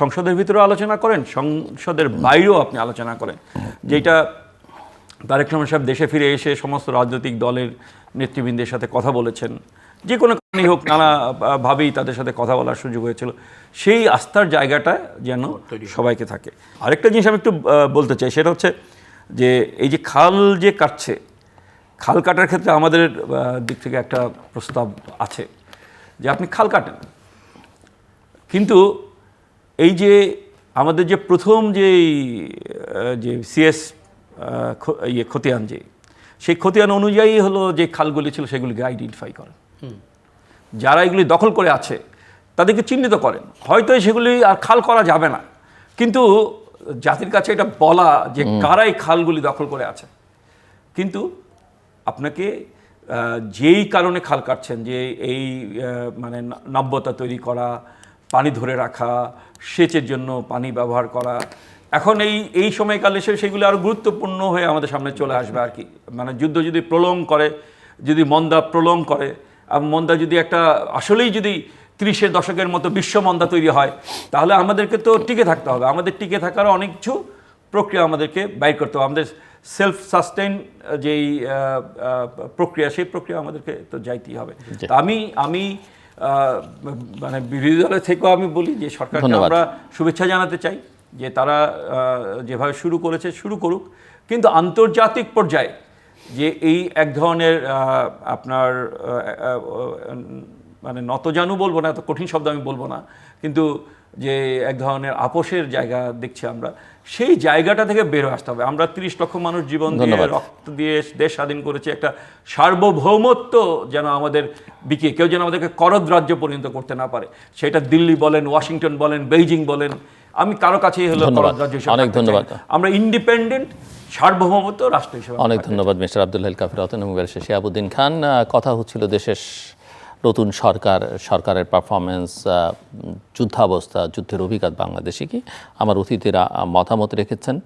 সংসদের ভিতরেও আলোচনা করেন, সংসদের বাইরেও আপনি আলোচনা করেন। যেটা তারেক রহমান সাহেব দেশে ফিরে এসে সমস্ত রাজনৈতিক দলের নেতৃবৃন্দের সাথে কথা বলেছেন, যে কোনো কারণে হোক নানাভাবেই তাদের সাথে কথা বলার সুযোগ হয়েছিল, সেই আস্থার জায়গাটা যেন সবাইকে থাকে। আরেকটা জিনিস আমি একটু বলতে চাই, সেটা হচ্ছে যে এই যে খাল যে কাটছে, খাল কাটার ক্ষেত্রে আমাদের দিক থেকে একটা প্রস্তাব আছে যে আপনি খাল কাটেন, কিন্তু এই যে আমাদের যে প্রথম যে সিএস খতিয়ান, সেই খতিয়ান অনুযায়ী হলো যে খালগুলি ছিল সেগুলিকে আইডেন্টিফাই করেন, যারা এগুলি দখল করে আছে তাদেরকে চিহ্নিত করেন। হয়তো সেগুলি আর খাল করা যাবে না, কিন্তু জাতির কাছে এটা বলা যে কারা এই খালগুলি দখল করে আছে। কিন্তু আপনাকে যেই কারণে খাল কাটছেন, যে এই মানে নাব্যতা তৈরি করা, পানি ধরে রাখা, সেচের জন্য পানি ব্যবহার করা, এখন এই সময়কালে সেগুলো আরও গুরুত্বপূর্ণ হয়ে আমাদের সামনে চলে আসবে আর কি। মানে যুদ্ধ যদি প্রলং করে, যদি মন্দা প্রলং করে, মন্দা যদি একটা আসলেই যদি 30-এর দশকের মতো বিশ্ব মন্দা তৈরি হয়, তাহলে আমাদেরকে তো টিকে থাকতে হবে। আমাদের টিকে থাকার অনেক কিছু প্রক্রিয়া আমাদেরকে বাইর করতে হবে। আমাদের সেলফ সাস্টেইন যেই প্রক্রিয়া, সেই প্রক্রিয়া আমাদেরকে তো যাইতেই হবে। তা আমি মানে বিরোধী দলের থেকেও আমি বলি যে সরকারকে আমরা শুভেচ্ছা জানাতে চাই যে তারা যেভাবে শুরু করেছে শুরু করুক, কিন্তু আন্তর্জাতিক পর্যায়ে যে এই এক ধরনের আপনার মানে নতজানু বলবো না, এত কঠিন শব্দ আমি বলবো না, কিন্তু যে এক ধরনের আপোষের জায়গা দেখছি আমরা, সেই জায়গাটা থেকে বের হয়ে আসতে হবে। আমরা 30 লক্ষ মানুষ জীবন দিয়ে রক্ত দিয়ে দেশ স্বাধীন করেছি, একটা সার্বভৌমত্ব যেন আমাদের বিকে কেউ যেন আমাদেরকে করদ-রাজ্য পরিণত করতে না পারে। সেটা দিল্লি বলেন, ওয়াশিংটন বলেন, বেইজিং বলেন, আমি কারো কাছেই হলো করদ-রাজ্য হিসেবে। অনেক ধন্যবাদ। আমরা ইন্ডিপেন্ডেন্ট সার্বভৌমত্ব রাষ্ট্র হিসেবে। অনেক ধন্যবাদ মিস্টার আব্দুল হাই কাফি রতন এবং ব্যারিস্টার শিহাবুদ্দিন খান। কথা হচ্ছিল দেশের নতুন সরকারের পারফরমেন্স, যুদ্ধাবস্থা, যুদ্ধের অভিজ্ঞতা বাংলাদেশে কি, আমার অতিথিরা মতামত রেখেছেন।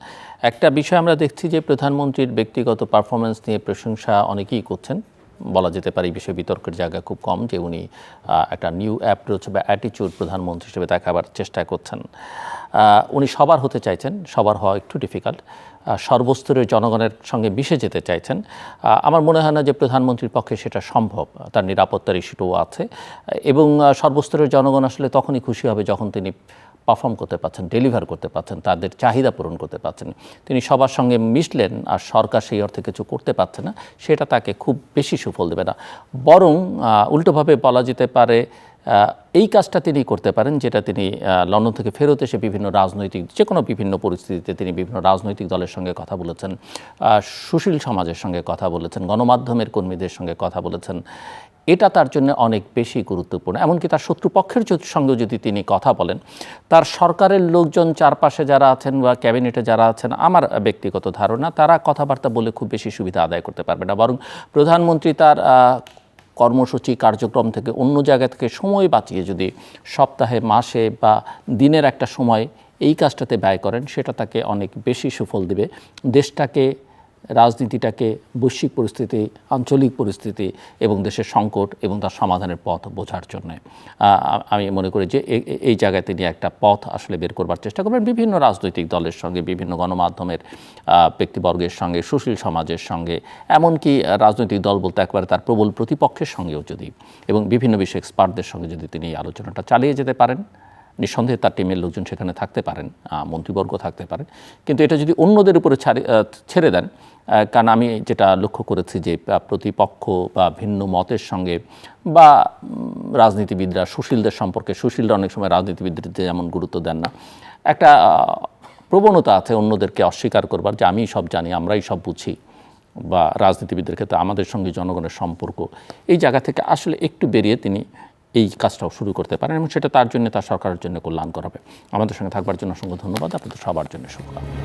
একটা বিষয় আমরা দেখছি যে প্রধানমন্ত্রীর ব্যক্তিগত পারফরমেন্স নিয়ে প্রশংসা অনেকেই করছেন, বলা যেতে পারে এই বিষয়ে বিতর্কের জায়গা খুব কম, যে উনি একটা নিউ অ্যাপ্রোচ বা অ্যাটিটিউড প্রধানমন্ত্রী হিসেবে দেখাবার চেষ্টা করছেন। উনি সবার হতে চাইছেন, সবার হওয়া একটু ডিফিকাল্ট, সর্বস্তরের জনগণের সঙ্গে মিশে যেতে চাইছেন। আমার মনে হয় না যে প্রধানমন্ত্রীর পক্ষে সেটা সম্ভব, তার নিরাপত্তার ইস্যুটাও আছে, এবং সর্বস্তরের জনগণ আসলে তখনই খুশি হবে যখন তিনি পারফর্ম করতে পারছেন, ডেলিভার করতে পারছেন, তাদের চাহিদা পূরণ করতে পারছেন। তিনি সবার সঙ্গে মিশলেন আর সরকার সেই অর্থে কিছু করতে পারছে না, সেটা তাকে খুব বেশি সুফল দেবে না। বরং উল্টোভাবে বলা যেতে পারে এই কাজটা তিনি করতে পারেন, যেটা তিনি লন্ডন থেকে ফেরত এসে বিভিন্ন রাজনৈতিক, যে কোনো বিভিন্ন পরিস্থিতিতে তিনি বিভিন্ন রাজনৈতিক দলের সঙ্গে কথা বলেছেন, সুশীল সমাজের সঙ্গে কথা বলেছেন, গণমাধ্যমের কর্মীদের সঙ্গে কথা বলেছেন। এটা তার জন্য অনেক বেশি গুরুত্বপূর্ণ। এমনকি তার শত্রুপক্ষের সঙ্গে যদি তিনি কথা বলেন, তার সরকারের লোকজন চারপাশে যারা আছেন বা ক্যাবিনেটে যারা আছেন, আমার ব্যক্তিগত ধারণা তারা কথাবার্তা বলে খুব বেশি সুবিধা আদায় করতে পারবে না। বরং প্রধানমন্ত্রী তার কর্মসূচি কার্যক্রম থেকে অন্য জায়গা থেকে সময় বাঁচিয়ে যদি সপ্তাহে, মাসে বা দিনের একটা সময় এই কাজটাতে ব্যয় করেন, সেটা তাকে অনেক বেশি সুফল দেবে। দেশটাকে, রাজনীতিটাকে, বৈশ্বিক পরিস্থিতি, আঞ্চলিক পরিস্থিতি এবং দেশের সংকট এবং তার সমাধানের পথ বোঝার জন্য আমি মনে করি যে এই জায়গায় তিনি একটা পথ আসলে বের করবার চেষ্টা করবেন, বিভিন্ন রাজনৈতিক দলের সঙ্গে, বিভিন্ন গণমাধ্যমের ব্যক্তিবর্গের সঙ্গে, সুশীল সমাজের সঙ্গে, এমনকি রাজনৈতিক দল বলতে একবারে তার প্রবল প্রতিপক্ষের সঙ্গেও যদি, এবং বিভিন্ন বিষয়ে এক্সপার্টদের সঙ্গে যদি তিনি এই আলোচনাটা চালিয়ে যেতে পারেন, নিঃসন্দেহে তার টিমের লোকজন সেখানে থাকতে পারেন, মন্ত্রীবর্গ থাকতে পারেন, কিন্তু এটা যদি অন্যদের উপরে ছেড়ে দেন, কারণ আমি যেটা লক্ষ্য করেছি যে প্রতিপক্ষ বা ভিন্ন মতের সঙ্গে বা রাজনীতিবিদরা সুশীলদের সম্পর্কে, সুশীলরা অনেক সময় রাজনীতিবিদদের যেমন গুরুত্ব দেন না, একটা প্রবণতা আছে অন্যদেরকে অস্বীকার করবার, যে আমি সব জানি, আমরাই সব বুঝি, বা রাজনীতিবিদদের ক্ষেত্রে আমাদের সঙ্গে জনগণের সম্পর্ক, এই জায়গা থেকে আসলে একটু বেরিয়ে তিনি এই কাজটাও শুরু করতে পারেন, এবং সেটা তার জন্য, তার সরকারের জন্য কল্যাণকর হবে। আমাদের সঙ্গে থাকবার জন্য অসংখ্য ধন্যবাদ। আপনাদের সবার জন্য শুভকামনা।